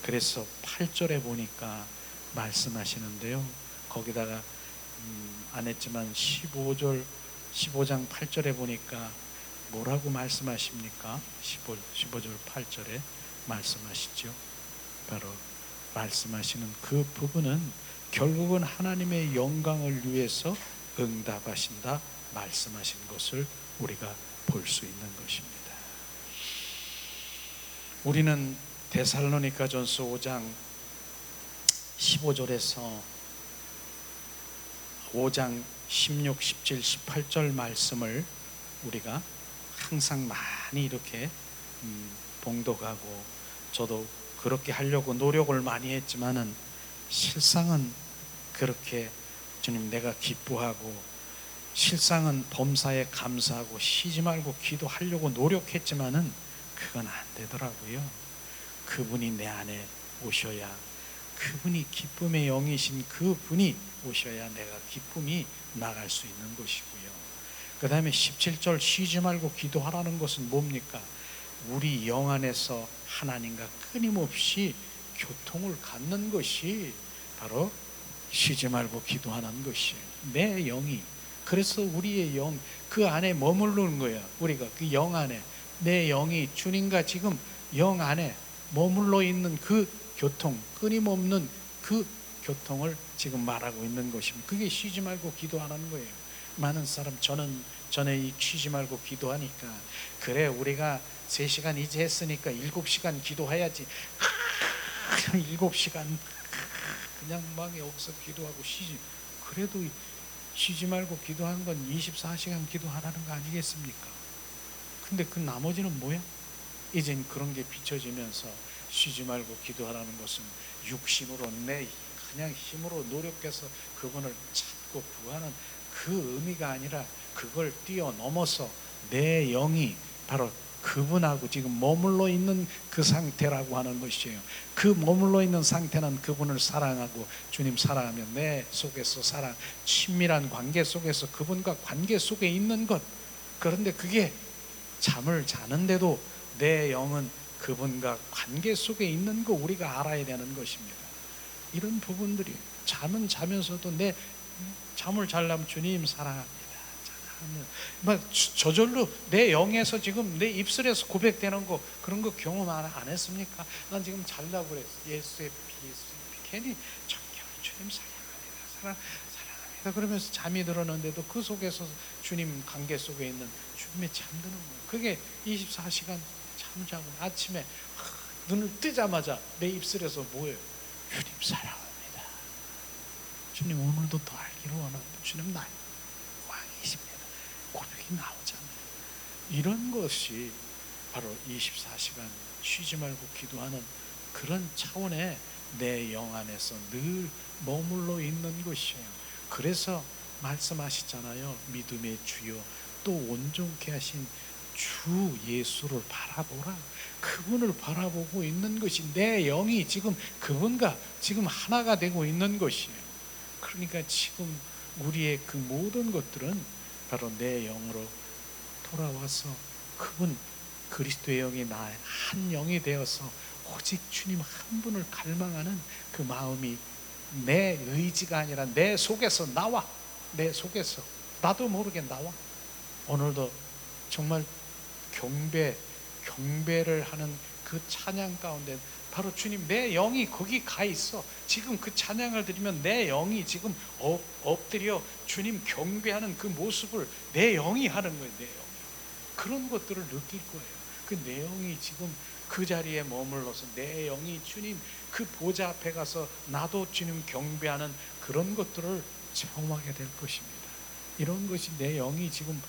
그래서 8절에 보니까 말씀하시는데요, 거기다가 안 했지만 15장 8절에 보니까 뭐라고 말씀하십니까? 15절 8절에 말씀하시죠. 바로 말씀하시는 그 부분은 결국은 하나님의 영광을 위해서 응답하신다 말씀하신 것을 우리가 볼 수 있는 것입니다. 우리는 데살로니가전서 5장 15절에서 5장 16, 17, 18절 말씀을 우리가 항상 많이 이렇게 봉독하고, 저도 그렇게 하려고 노력을 많이 했지만은 실상은 그렇게 주님 내가 기뻐하고, 실상은 범사에 감사하고 쉬지 말고 기도하려고 노력했지만은 그건 안 되더라고요. 그분이 내 안에 오셔야, 그분이 기쁨의 영이신 그분이 오셔야 내가 기쁨이 나갈 수 있는 것이고요. 그 다음에 17절 쉬지 말고 기도하라는 것은 뭡니까? 우리 영 안에서 하나님과 끊임없이 교통을 갖는 것이 바로 쉬지 말고 기도하는 것이에요. 내 영이, 그래서 우리의 영, 그 안에 머무르는 거예요. 우리가 그 영 안에, 내 영이 주님과 지금 영 안에 머물러 있는 그 교통, 끊임없는 그 교통을 지금 말하고 있는 것입니다. 그게 쉬지 말고 기도하는 거예요. 많은 사람, 저는 전에 이 쉬지 말고 기도하니까, 그래 우리가 3시간 이제 했으니까 7시간 기도해야지. 7시간 그냥 막 여기서 기도하고 쉬지. 그래도 쉬지 말고 기도하는 건 24시간 기도하라는 거 아니겠습니까? 근데 그 나머지는 뭐야? 이젠 그런 게 비춰지면서 쉬지 말고 기도하라는 것은 육신으로 내 그냥 힘으로 노력해서 그분을 찾고 구하는 그 의미가 아니라 그걸 뛰어넘어서 내 영이 바로 그분하고 지금 머물러 있는 그 상태라고 하는 것이에요. 그 머물러 있는 상태는 그분을 사랑하고 주님 사랑하며 내 속에서 친밀한 관계 속에서 그분과 관계 속에 있는 것. 그런데 그게 잠을 자는데도 내 영은 그분과 관계 속에 있는 거 우리가 알아야 되는 것입니다. 이런 부분들이 잠은 자면서도 내 잠을 자려면 주님 사랑합니다. 막 저절로 내 영에서 지금 내 입술에서 고백되는 거 그런 거 경험 안 했습니까? 난 지금 자려고 그랬어. 예수의 피 괜히 정결 주님 사랑합니다. 사랑합니다. 그러면서 잠이 들었는데도 그 속에서 주님 관계 속에 있는 주님의 잠드는 거예요. 그게 24시간 잠자고 아침에 눈을 뜨자마자 내 입술에서 뭐예요? 주님 사랑합니다. 주님 오늘도 더 알기를 원합니다. 주님 나의 왕이십니다. 고백이 나오잖아요. 이런 것이 바로 24시간 쉬지 말고 기도하는 그런 차원의 내 영 안에서 늘 머물러 있는 것이에요. 그래서 말씀하시잖아요. 믿음의 주요 또 온전케 하신 주 예수를 바라보라. 그분을 바라보고 있는 것이 내 영이 지금 그분과 지금 하나가 되고 있는 것이에요. 그러니까 지금 우리의 그 모든 것들은 바로 내 영으로 돌아와서 그분 그리스도의 영이 나의 한 영이 되어서 오직 주님 한 분을 갈망하는 그 마음이 내 의지가 아니라 내 속에서 나와. 내 속에서 나도 모르게 나와. 오늘도 정말 경배를 하는 그 찬양 가운데 바로 주님 내 영이 거기 가 있어. 지금 그 찬양을 드리면 내 영이 지금 엎드려 주님 경배하는 그 모습을 내 영이 하는 거예요. 내 영이 그런 것들을 느낄 거예요. 그 내 영이 지금 그 자리에 머물러서 내 영이 주님 그 보좌 앞에 가서 나도 주님 경배하는 그런 것들을 경험하게 될 것입니다. 이런 것이 내 영이 지금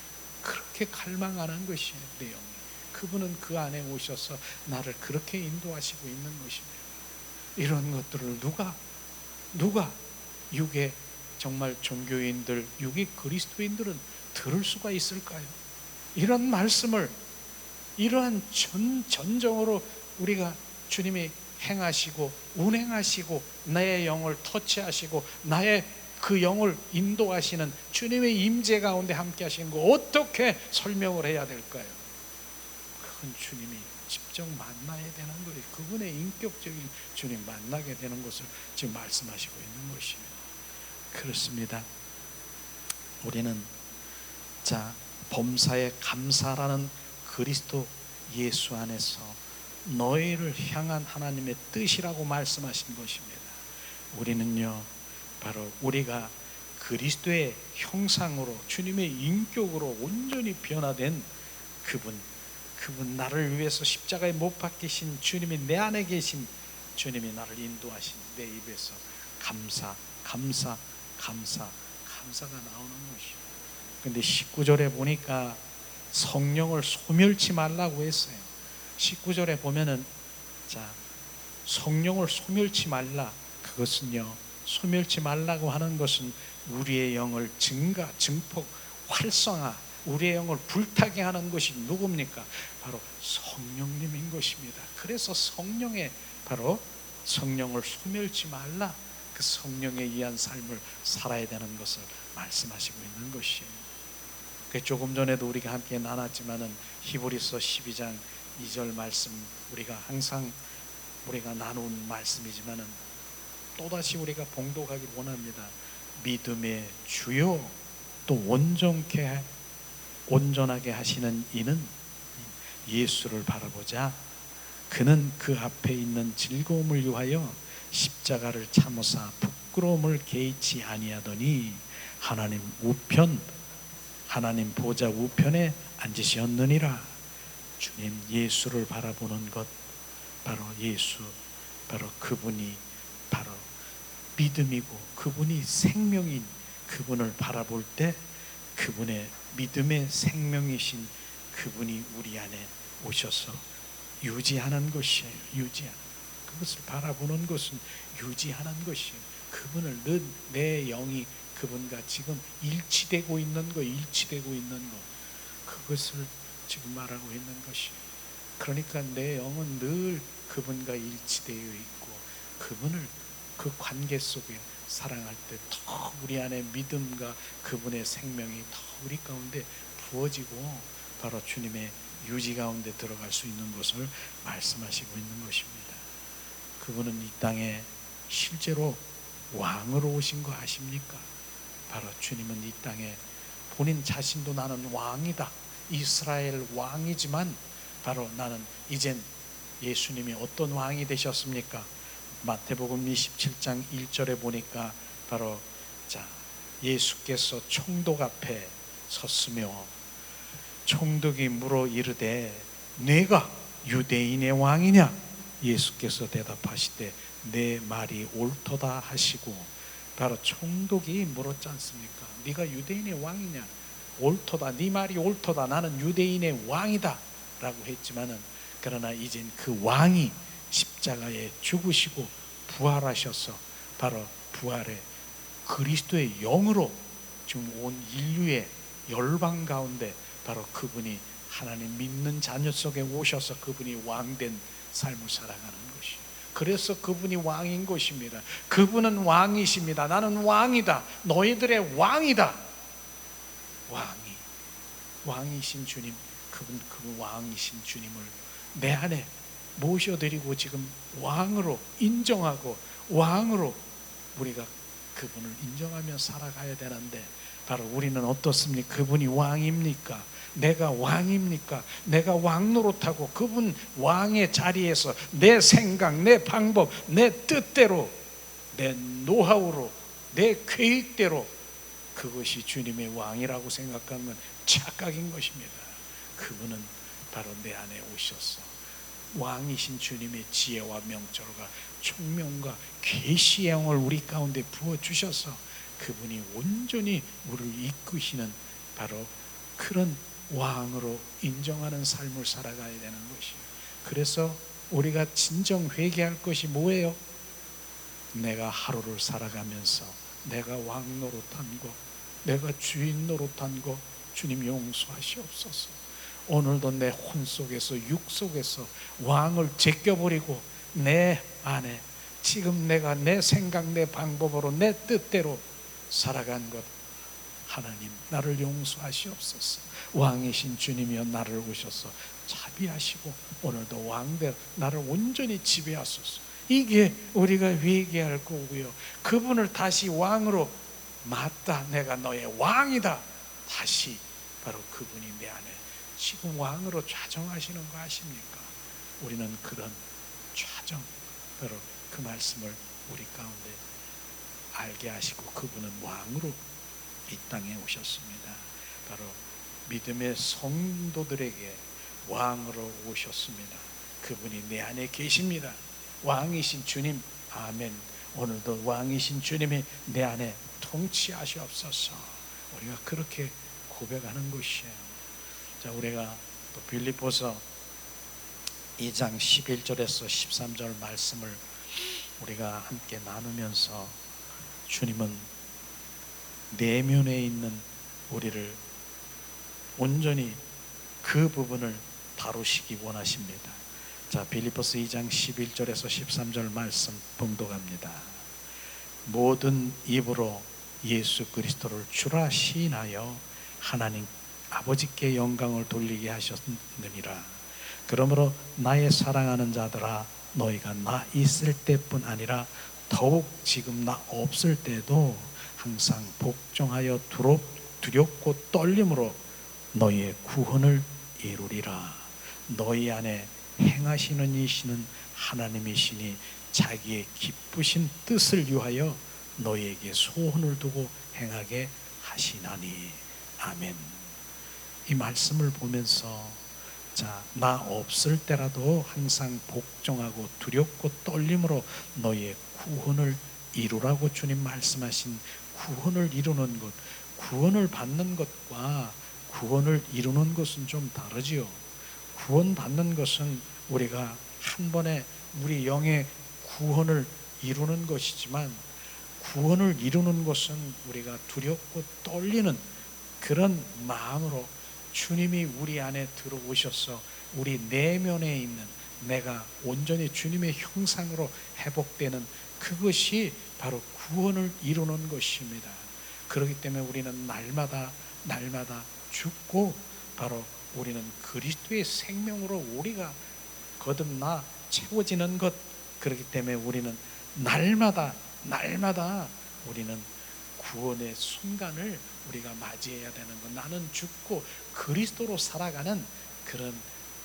그렇게 갈망하는 것이에요. 내 영이 그분은 그 안에 오셔서 나를 그렇게 인도하시고 있는 것입니다. 이런 것들을 누가 육의 정말 종교인들, 육의 그리스도인들은 들을 수가 있을까요? 이런 말씀을 이러한 전정으로 우리가 주님이 행하시고 운행하시고 나의 영을 터치하시고 나의 그 영을 인도하시는 주님의 임재 가운데 함께 하시는 거 어떻게 설명을 해야 될까요? 그건 주님이 직접 만나야 되는 거예요. 그분의 인격적인 주님 만나게 되는 것을 지금 말씀하시고 있는 것입니다. 그렇습니다. 우리는 범사에 감사라는 그리스도 예수 안에서 너희를 향한 하나님의 뜻이라고 말씀하신 것입니다. 우리는요 바로 우리가 그리스도의 형상으로 주님의 인격으로 온전히 변화된 그분 나를 위해서 십자가에 못 박히신 주님이 내 안에 계신 주님이 나를 인도하신 내 입에서 감사가 나오는 것이에요. 근데 19절에 보니까 성령을 소멸치 말라고 했어요. 19절에 보면은 성령을 소멸치 말라. 그것은요 소멸치 말라고 하는 것은 우리의 영을 증폭, 활성화, 우리의 영을 불타게 하는 것이 누굽니까? 바로 성령님인 것입니다. 그래서 바로 성령을 소멸치 말라. 그 성령에 의한 삶을 살아야 되는 것을 말씀하시고 있는 것이에요. 조금 전에도 우리가 함께 나눴지만은 히브리서 12장 2절 말씀 우리가 항상 우리가 나눈 말씀이지만은 또다시 우리가 봉독하기 원합니다. 믿음의 주요 또 온전하게 하시는 이는 예수를 바라보자. 그는 그 앞에 있는 즐거움을 위하여 십자가를 참으사 부끄러움을 개의치 아니하더니 하나님 보좌 우편에 앉으셨느니라. 주님 예수를 바라보는 것 바로 그분이 바로 믿음이고 그분이 생명인 그분을 바라볼 때 그분의 믿음의 생명이신 그분이 우리 안에 오셔서 유지하는 것이에요. 그것을 바라보는 것은 유지하는 것이에요. 그분을 내 영이 그분과 지금 일치되고 있는 거, 그것을 지금 말하고 있는 것이에요. 그러니까 내 영은 늘 그분과 일치되어 있고, 그분을 그 관계 속에 사랑할 때 더 우리 안에 믿음과 그분의 생명이 더 우리 가운데 부어지고, 바로 주님의 유지 가운데 들어갈 수 있는 것을 말씀하시고 있는 것입니다. 그분은 이 땅에 실제로 왕으로 오신 거 아십니까? 바로 주님은 이 땅에 본인 자신도 나는 왕이다, 이스라엘 왕이지만 바로 나는 이젠, 예수님이 어떤 왕이 되셨습니까? 마태복음 27장 1절에 보니까 바로 예수께서 총독 앞에 섰으며 총독이 물어 이르되 네가 유대인의 왕이냐? 예수께서 대답하시되 내 말이 옳도다 하시고, 바로 총독이 물었지 않습니까? 네가 유대인의 왕이냐? 옳도다, 네 말이 옳도다, 나는 유대인의 왕이다 라고 했지만은, 그러나 이젠 그 왕이 십자가에 죽으시고 부활하셔서 바로 부활의 그리스도의 영으로 지금 온 인류의 열방 가운데 바로 그분이 하나님 믿는 자녀 속에 오셔서 그분이 왕된 삶을 살아가는 것이, 그래서 그분이 왕인 것입니다. 그분은 왕이십니다. 나는 왕이다, 너희들의 왕이다. 왕이신 주님, 그분 왕이신 주님을 내 안에 모셔드리고 지금 왕으로 인정하고, 왕으로 우리가 그분을 인정하며 살아가야 되는데, 바로 우리는 어떻습니까? 그분이 왕입니까? 내가 왕입니까? 내가 왕 노릇하고 그분 왕의 자리에서 내 생각, 내 방법, 내 뜻대로, 내 노하우로, 내 계획대로 그것이 주님의 왕이라고 생각하면 착각인 것입니다. 그분은 바로 내 안에 오셔서 왕이신 주님의 지혜와 명철과 총명과 계시의 영을 우리 가운데 부어주셔서 그분이 온전히 우리를 이끄시는 바로 그런 왕으로 인정하는 삶을 살아가야 되는 것이에요. 그래서 우리가 진정 회개할 것이 뭐예요? 내가 하루를 살아가면서 내가 왕 노릇한 거, 내가 주인 노릇한 거 주님 용서하시옵소서. 오늘도 내 혼 속에서, 육 속에서 왕을 제껴버리고 내 안에 지금 내가 내 생각, 내 방법으로, 내 뜻대로 살아간 것, 하나님 나를 용서하시옵소서. 왕이신 주님이여 나를 오셔서 자비하시고 오늘도 왕대로 나를 온전히 지배하소서. 이게 우리가 회개할 거고요. 그분을 다시 왕으로, 맞다, 내가 너의 왕이다, 다시 바로 그분이 내 안에 지금 왕으로 좌정하시는 거 아십니까? 우리는 그런 좌정, 바로 그 말씀을 우리 가운데 알게 하시고, 그분은 왕으로 이 땅에 오셨습니다. 바로 믿음의 성도들에게 왕으로 오셨습니다. 그분이 내 안에 계십니다. 왕이신 주님, 아멘. 오늘도 왕이신 주님이 내 안에 통치하시옵소서. 우리가 그렇게 고백하는 것이에요. 자, 우리가 또 빌립보서 2장 11절에서 13절 말씀을 우리가 함께 나누면서, 주님은 내면에 있는 우리를 온전히 그 부분을 다루시기 원하십니다. 자, 빌립보서 2장 11절에서 13절 말씀 봉독합니다. 모든 입으로 예수 그리스도를 주라 시인하여 하나님 아버지께 영광을 돌리게 하셨느니라. 그러므로 나의 사랑하는 자들아, 너희가 나 있을 때뿐 아니라 더욱 지금 나 없을 때도 항상 복종하여 두렵고 떨림으로 너희의 구원을 이루리라. 너희 안에 행하시는 이시는 하나님이시니 자기의 기쁘신 뜻을 위하여 너희에게 소원을 두고 행하게 하시나니. 아멘. 이 말씀을 보면서, 자, 나 없을 때라도 항상 복종하고 두렵고 떨림으로 너희의 구원을 이루라고 주님 말씀하신 구원을 이루는 것, 구원을 받는 것과 구원을 이루는 것은 좀 다르지요. 구원 받는 것은 우리가 한 번에 우리 영의 구원을 이루는 것이지만, 구원을 이루는 것은 우리가 두렵고 떨리는 그런 마음으로 주님이 우리 안에 들어오셔서 우리 내면에 있는 내가 온전히 주님의 형상으로 회복되는 그것이 바로 구원을 이루는 것입니다. 그렇기 때문에 우리는 날마다 죽고 바로 우리는 그리스도의 생명으로 우리가 거듭나 채워지는 것, 그렇기 때문에 우리는 날마다 우리는 구원의 순간을 우리가 맞이해야 되는 것, 나는 죽고 그리스도로 살아가는 그런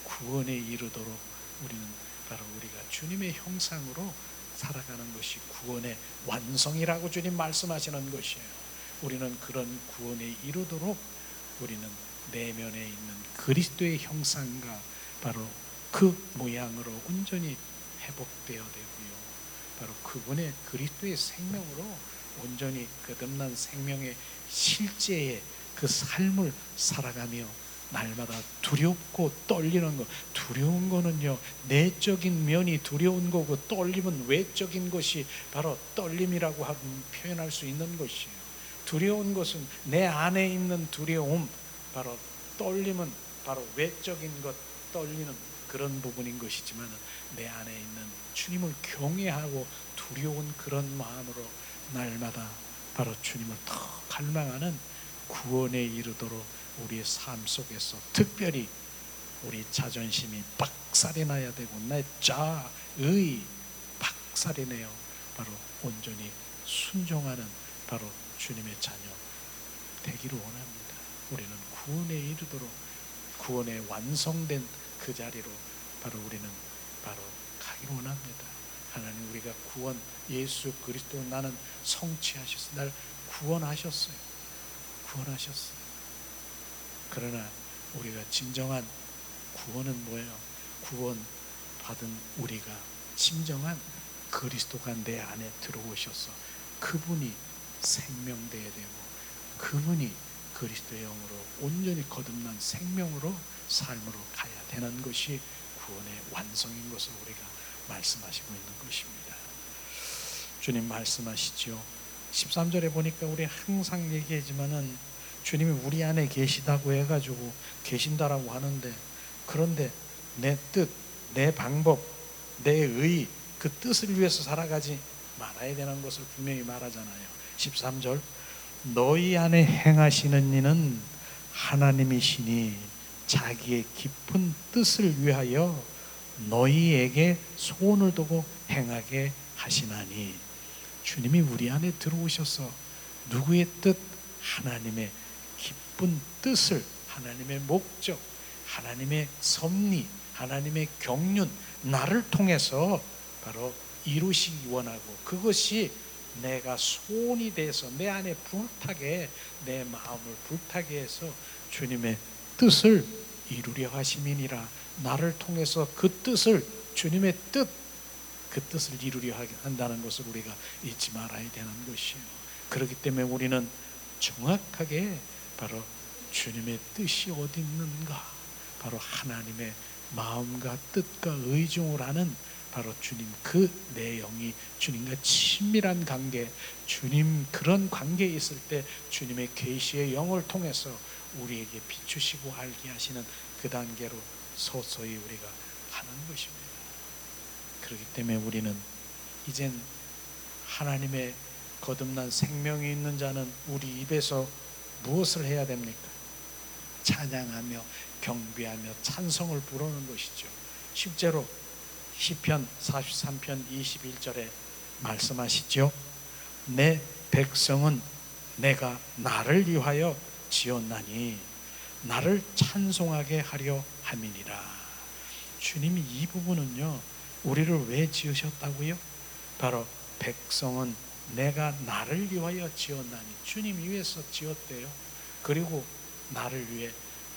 구원에 이르도록 우리는 바로 우리가 주님의 형상으로 살아가는 것이 구원의 완성이라고 주님 말씀하시는 것이에요. 우리는 그런 구원에 이르도록 우리는 내면에 있는 그리스도의 형상과 바로 그 모양으로 온전히 회복되어야 되고요, 바로 그분의 그리스도의 생명으로 온전히 거듭난 생명의 실제의 그 삶을 살아가며 날마다 두렵고 떨리는 것, 두려운 거는요 내적인 면이 두려운 거고, 떨림은 외적인 것이 바로 떨림이라고 표현할 수 있는 것이에요. 두려운 것은 내 안에 있는 두려움, 바로 떨림은 바로 외적인 것, 떨리는 그런 부분인 것이지만, 내 안에 있는 주님을 경외하고 두려운 그런 마음으로 날마다 바로 주님을 더 갈망하는 구원에 이르도록 우리의 삶 속에서 특별히 우리 자존심이 박살이 나야 되고 내 자의 박살이 내어 바로 온전히 순종하는 바로 주님의 자녀 되기를 원합니다. 우리는 구원에 이르도록 구원에 완성된 그 자리로 바로 우리는 바로 가기를 원합니다. 하나님, 우리가 구원, 예수 그리스도 나는 성취하셨어요. 날 구원하셨어요. 그러나 우리가 진정한 구원은 뭐예요? 구원 받은 우리가 진정한 그리스도가 내 안에 들어오셔서 그분이 생명되어야 되고, 그분이 그리스도의 영으로 온전히 거듭난 생명으로 삶으로 가야 되는 것이 구원의 완성인 것을 우리가 말씀하시고 있는 것입니다. 주님 말씀하시죠. 13절에 보니까 우리 항상 얘기하지만은 주님이 우리 안에 계시다고 해가지고 계신다라고 하는데, 그런데 내 뜻, 내 방법, 내 의, 그 뜻을 위해서 살아가지 말아야 되는 것을 분명히 말하잖아요. 13절, 너희 안에 행하시는 이는 하나님이시니 자기의 깊은 뜻을 위하여 너희에게 소원을 두고 행하게 하시나니. 주님이 우리 안에 들어오셔서 누구의 뜻? 하나님의 깊은 뜻을, 하나님의 목적, 하나님의 섭리, 하나님의 경륜, 나를 통해서 바로 이루시기 원하고, 그것이 내가 소원이 돼서 내 안에 불타게, 내 마음을 불타게 해서 주님의 뜻을 이루려 하심이니라. 나를 통해서 그 뜻을, 주님의 뜻, 그 뜻을 이루려 한다는 것을 우리가 잊지 말아야 되는 것이에요. 그렇기 때문에 우리는 정확하게 바로 주님의 뜻이 어디 있는가, 바로 하나님의 마음과 뜻과 의중을 하는 바로 주님, 그 내용이 주님과 친밀한 관계, 주님 그런 관계에 있을 때 주님의 계시의 영을 통해서 우리에게 비추시고 알게 하시는 그 단계로 서서히 우리가 가는 것입니다. 그렇기 때문에 우리는 이젠 하나님의 거듭난 생명이 있는 자는 우리 입에서 무엇을 해야 됩니까? 찬양하며 경배하며 찬송을 부르는 것이죠. 실제로 시편 43편 21절에 말씀하시죠. 내 백성은 내가 나를 위하여 지었나니 나를 찬송하게 하려 함이니라. 주님이 이 부분은요, 우리를 왜 지으셨다고요? 바로 백성은 내가 나를 위하여 지었나니, 주님 위해서 지었대요. 그리고 나를 위해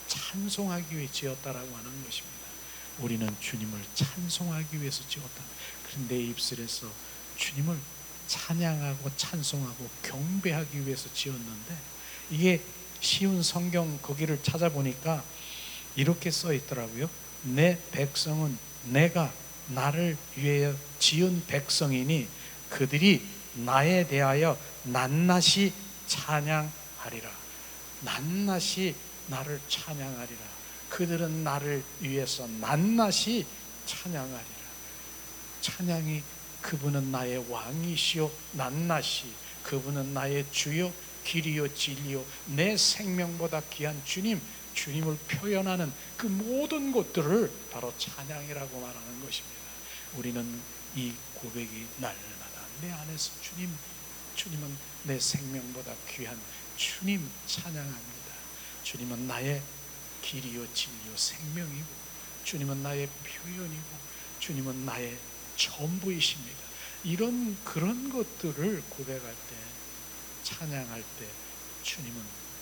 찬송하기 위해 지었다라고 하는 것입니다. 우리는 주님을 찬송하기 위해서 지었다. 그런데 내 입술에서 주님을 찬양하고 찬송하고 경배하기 위해서 지었는데, 이게 쉬운 성경 거기를 찾아보니까 이렇게 써 있더라고요. 내 백성은 내가 나를 위하여 지은 백성이니 그들이 나에 대하여 낱낱이 찬양하리라. 낱낱이 나를 찬양하리라. 그들은 나를 위해서 낱낱이 찬양하리라. 찬양이 그분은 나의 왕이시요 낱낱이 그분은 나의 주요 길이요 진리요 내 생명보다 귀한 주님, 주님을 표현하는 그 모든 것들을 바로 찬양이라고 말하는 것입니다. 우리는 이 고백이 날마다 내 안에서 주님은 내 생명보다 귀한 주님 찬양합니다. 주님은 나의 길이요 진리요 생명이고 주님은 나의 표현이고 주님은 나의 전부이십니다. 그런 것들을 고백할 때, 찬양할 때 주님은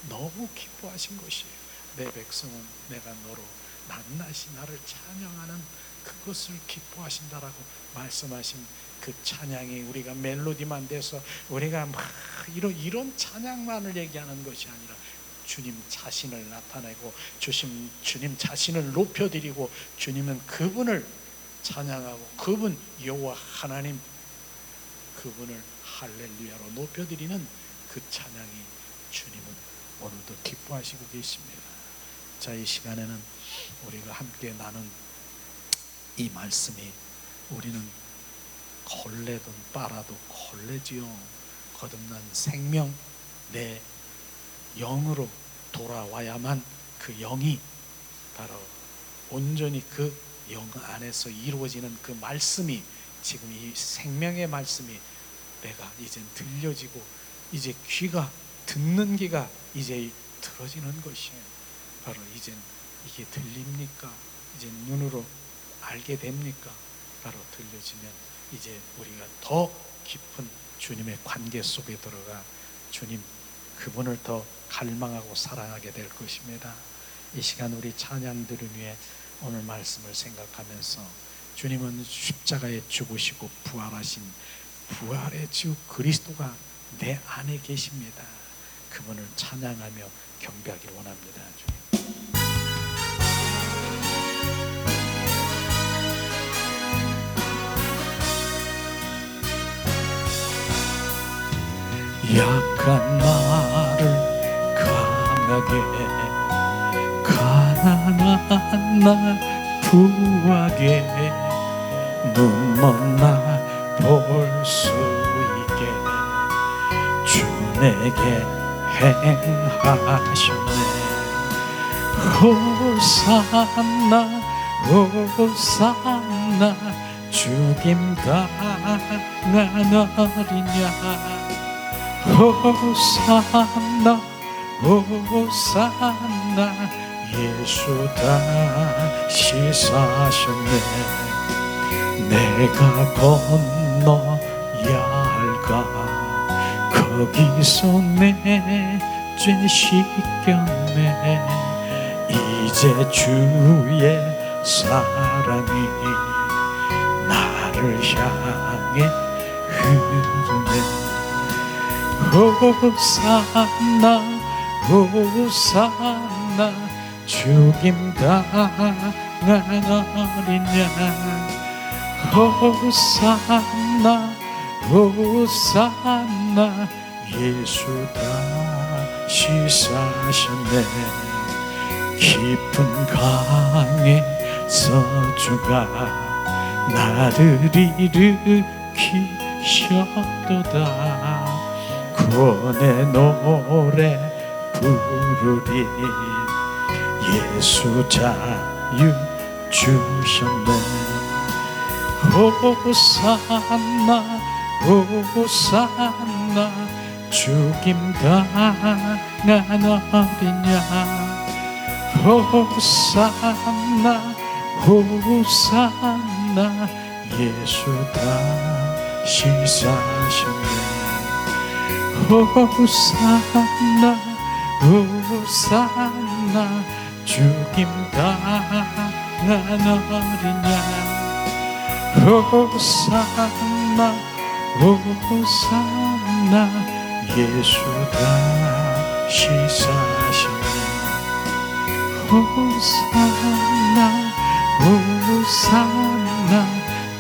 너무 기뻐하신 것이에요. 내 백성은 내가 너로 낱낱이 나를 찬양하는 그것을 기뻐하신다라고 말씀하신 그 찬양이 우리가 멜로디만 돼서 우리가 막 이런 찬양만을 얘기하는 것이 아니라 주님 자신을 나타내고 주님 자신을 높여드리고 주님은 그분을 찬양하고 그분 여호와 하나님 그분을 할렐루야로 높여드리는 그 찬양이 주님은 오늘도 기뻐하시고 계십니다. 자, 이 시간에는 우리가 함께 나눈 이 말씀이 우리는 걸레든 빨아도 걸레지요. 거듭난 생명 내 영으로 돌아와야만 그 영이 바로 온전히 그 영 안에서 이루어지는 그 말씀이 지금 이 생명의 말씀이 내가 이제 들려지고 이제 듣는 귀가 이제 들어지는 것이에요. 바로 이제 이게 들립니까? 이제 눈으로 알게 됩니까? 바로 들려지면 이제 우리가 더 깊은 주님의 관계 속에 들어가 주님 그분을 더 갈망하고 사랑하게 될 것입니다. 이 시간 우리 찬양들을 위해 오늘 말씀을 생각하면서 주님은 십자가에 죽으시고 부활하신 부활의 주 그리스도가 내 안에 계십니다. 그분을 찬양하며 경배하기를 원합니다. 주님. 약한 나를 강하게 가난한 나 부하게 눈먼 나 볼 수 있게 주 내게 행하셨네. 호산나 호산나 죽임 당한 어리냐. 호산나 호산나 예수 다시 사셨네. 내가 건너야 할까 거기서 내 죄 씻겼네. 이제 주의 사랑이 나를 향해 흐르네. 호산나 호산나 죽임 당한 어리냐. 호산나 호산나 예수 다시 사셨네. 깊은 강에서 주가 나를 일으키셨도다. 구원의 노래 부르리. 예수 자유 주셨네. 호산나 호산나 죽임 당한 어리냐. 호산나 호산나 예수 다시 사셨네. 호산나 호산나 죽임 당한 어리냐. 호산나 호산나 예수 다시 사셨네. 호산나 호산나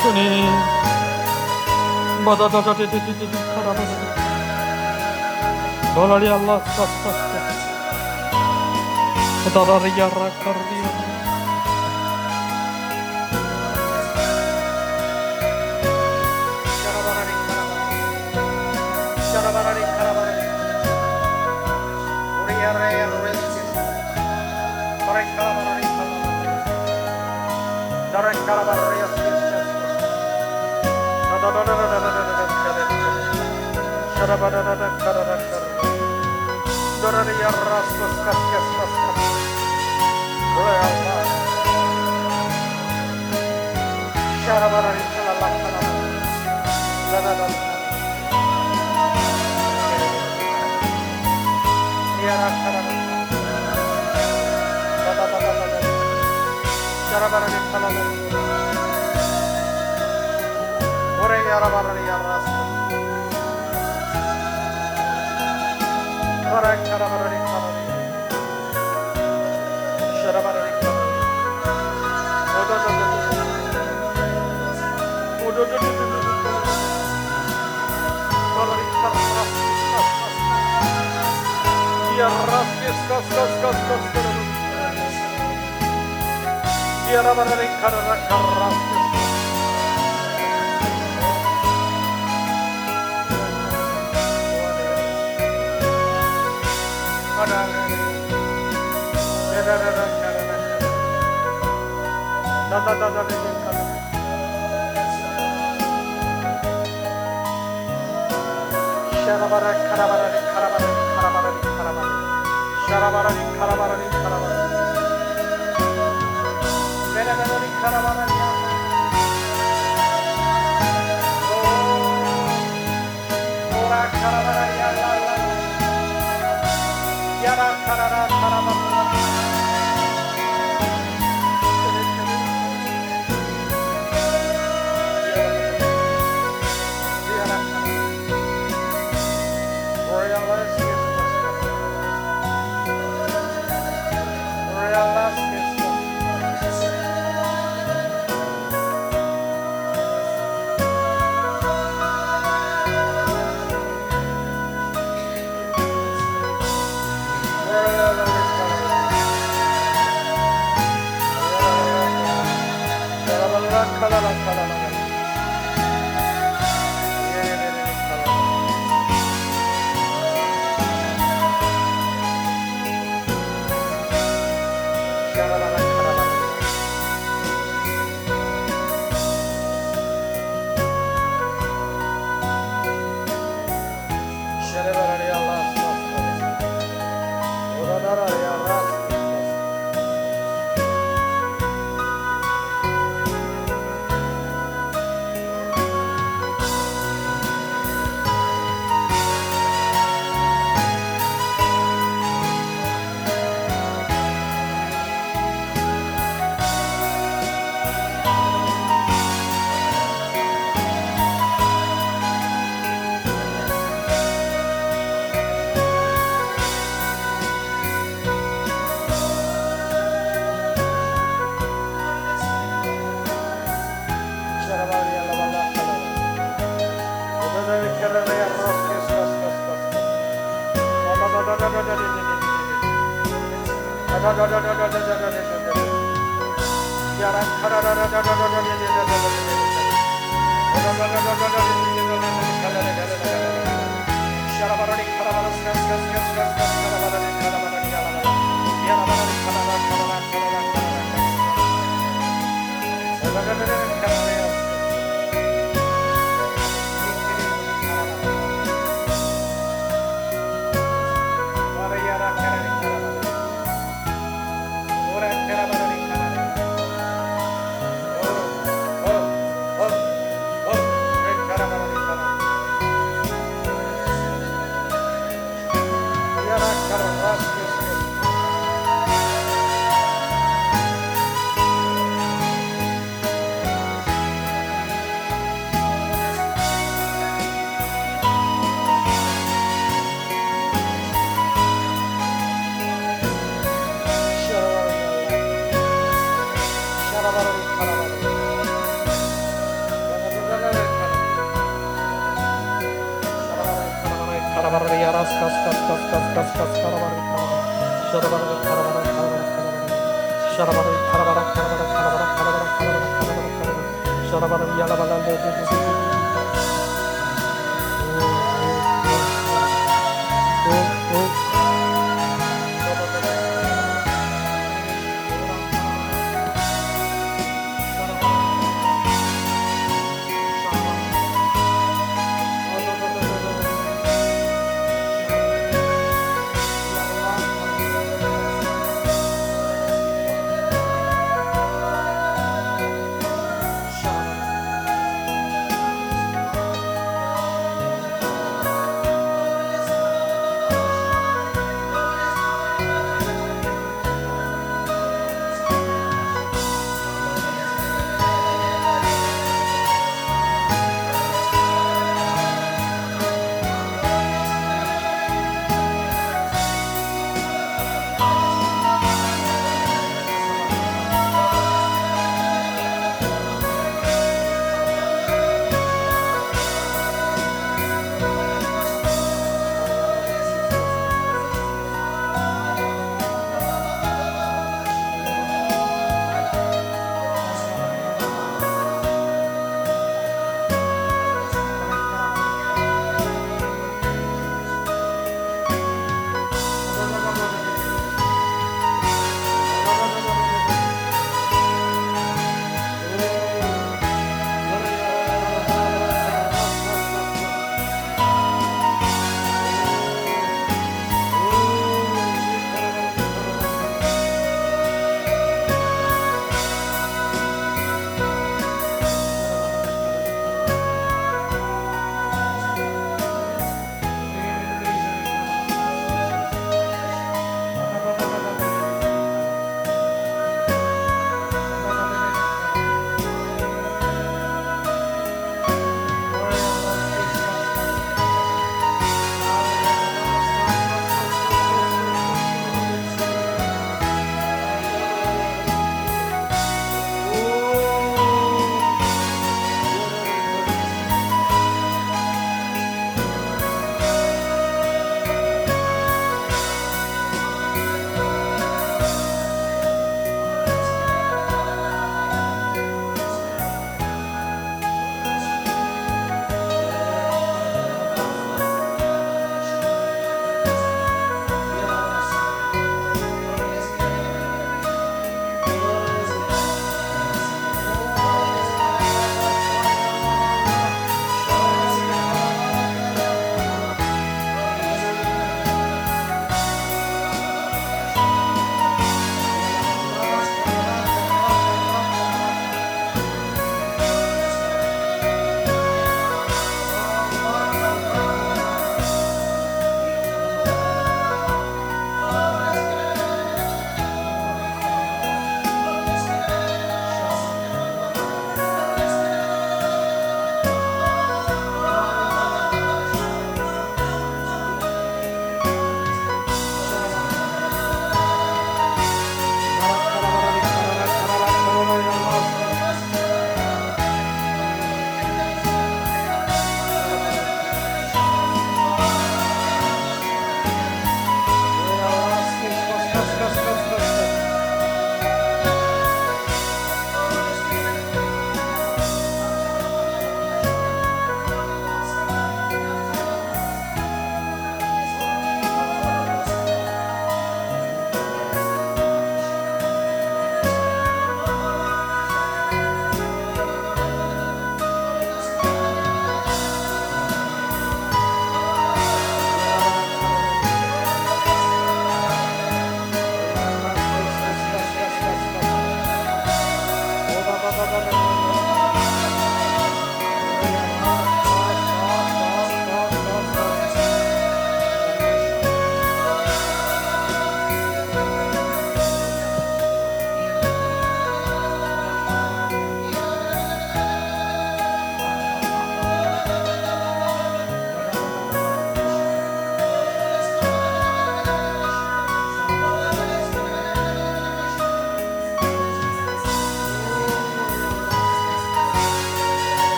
주님 마다다다디디디디 카라바라리 노라리알라 스카스카스카 다라리야라카리야 샤라바라리 카라바라리 우리야레야 렌시스 바라카라바라리 다라카라바라리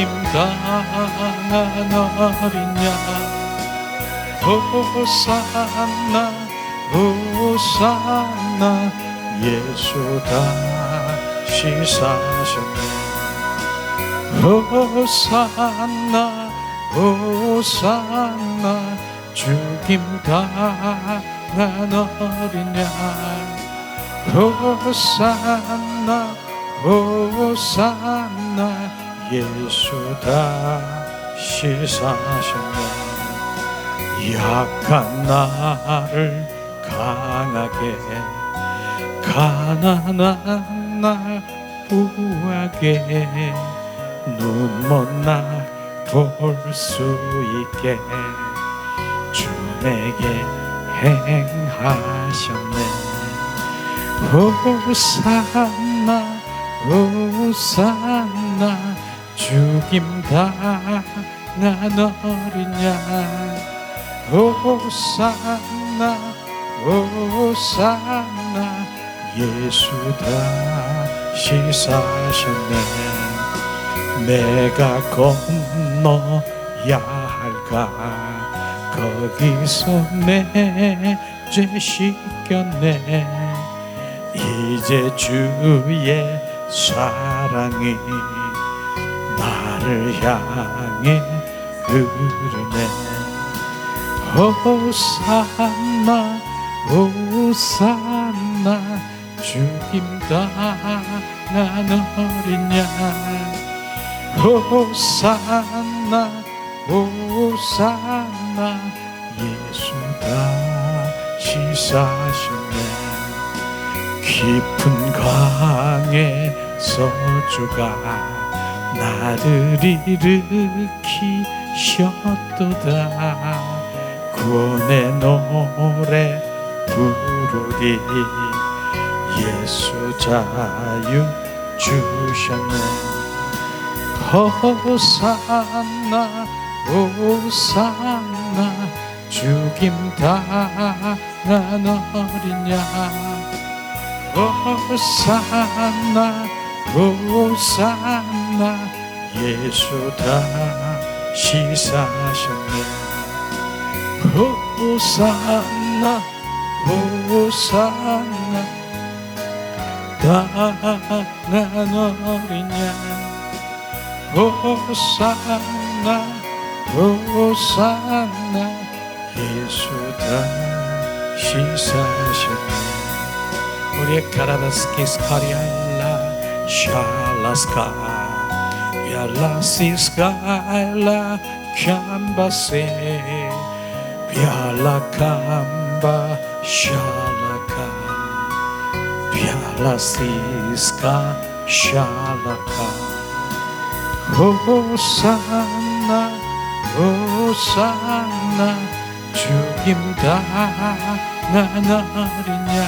당한 어린 양 호산나 호산나 예수 다시 사셨네 호산나 호산나 죽임 당한 어린 양 호산나 호산나 예수 다시 사셨네 약한 나를 강하게 가난한 날 부하게 눈먼 날 볼 수 있게 주 내게 행하셨네 호산나 호산나 죽임 당한 어린 양 호산나 호산나 예수 다시 사셨네 내가 건너야 할까 거기서 내 죄 씻겼네 이제 주의 사랑이 나를 향해 흐르네 호산나 호산나 죽임 당한 어린 양 호산나 호산나 예수 다시 사셨네 깊은 강에서 주가 나를 일으키셨도다 구원의 노래 부르리 예수 자유 주셨네 호산나 호산나 죽임 당한 어린 양 호산나 호산나 예수 다시 사셨네 호산나 호산나 당한 어린 양 호산나 호산나 예수 다시 사셨네 우리의 카라바스키 스카리알라 샬라스카 야라시스카알라 캄바세 비알라캄바 샬라카 비알라시스카 샬라카 호산나 호산나 죽임 당한 어린 양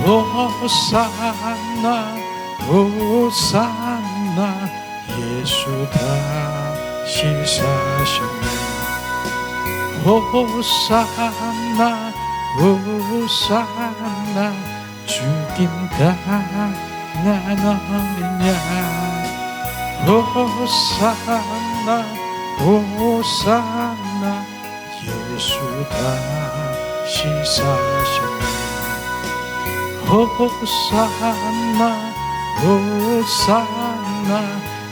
호산나 호산나 예수 다시 사셨네 호산나 호산나 죽임 당한 어린 양 호산나 호산나 예수 다시 사셨네 호산나 호산나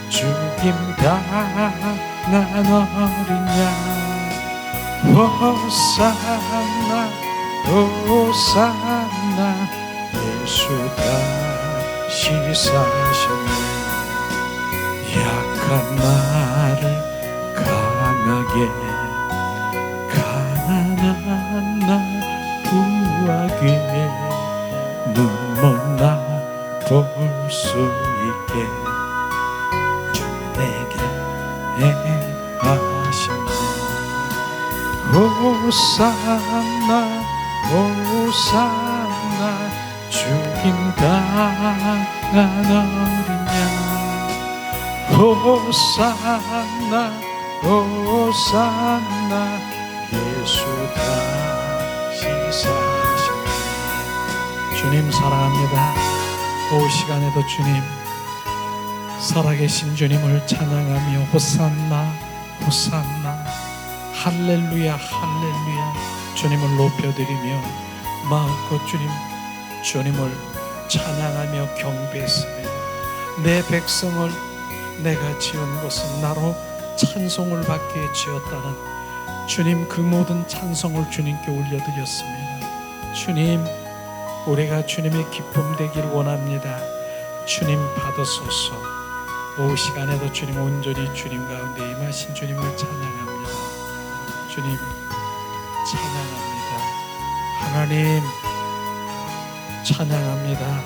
죽임 당한 어린 양 호산나 호산나 예수 다시 사셨네 약한 나를 강하게 가난한 날 부하게 눈먼 날 볼 수 있게 주 내게 행하셨네 호산나 호산나 죽임 당한 어린 양 호산나 호산나 예수 다시 사셨네 주님 사랑합니다 이 시간에도 주님 살아계신 주님을 찬양하며 호산나 호산나 할렐루야 할렐루야 주님을 높여드리며 마음껏 주님을 찬양하며 경배했습니다. 내 백성을 내가 지은 것은 나로 찬송을 받게 지었다는 주님, 그 모든 찬송을 주님께 올려드렸습니다. 주님, 우리가 주님의 기쁨 되길 원합니다. 주님 받으소서. 오후 시간에도 주님 온전히 주님 가운데 임하신 주님을 찬양합니다. 주님 찬양합니다. 하나님 찬양합니다.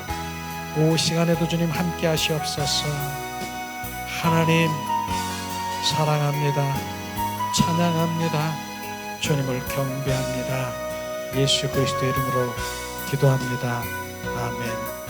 오후 시간에도 주님 함께 하시옵소서. 하나님 사랑합니다. 찬양합니다. 주님을 경배합니다. 예수 그리스도의 이름으로 기도합니다. 아멘.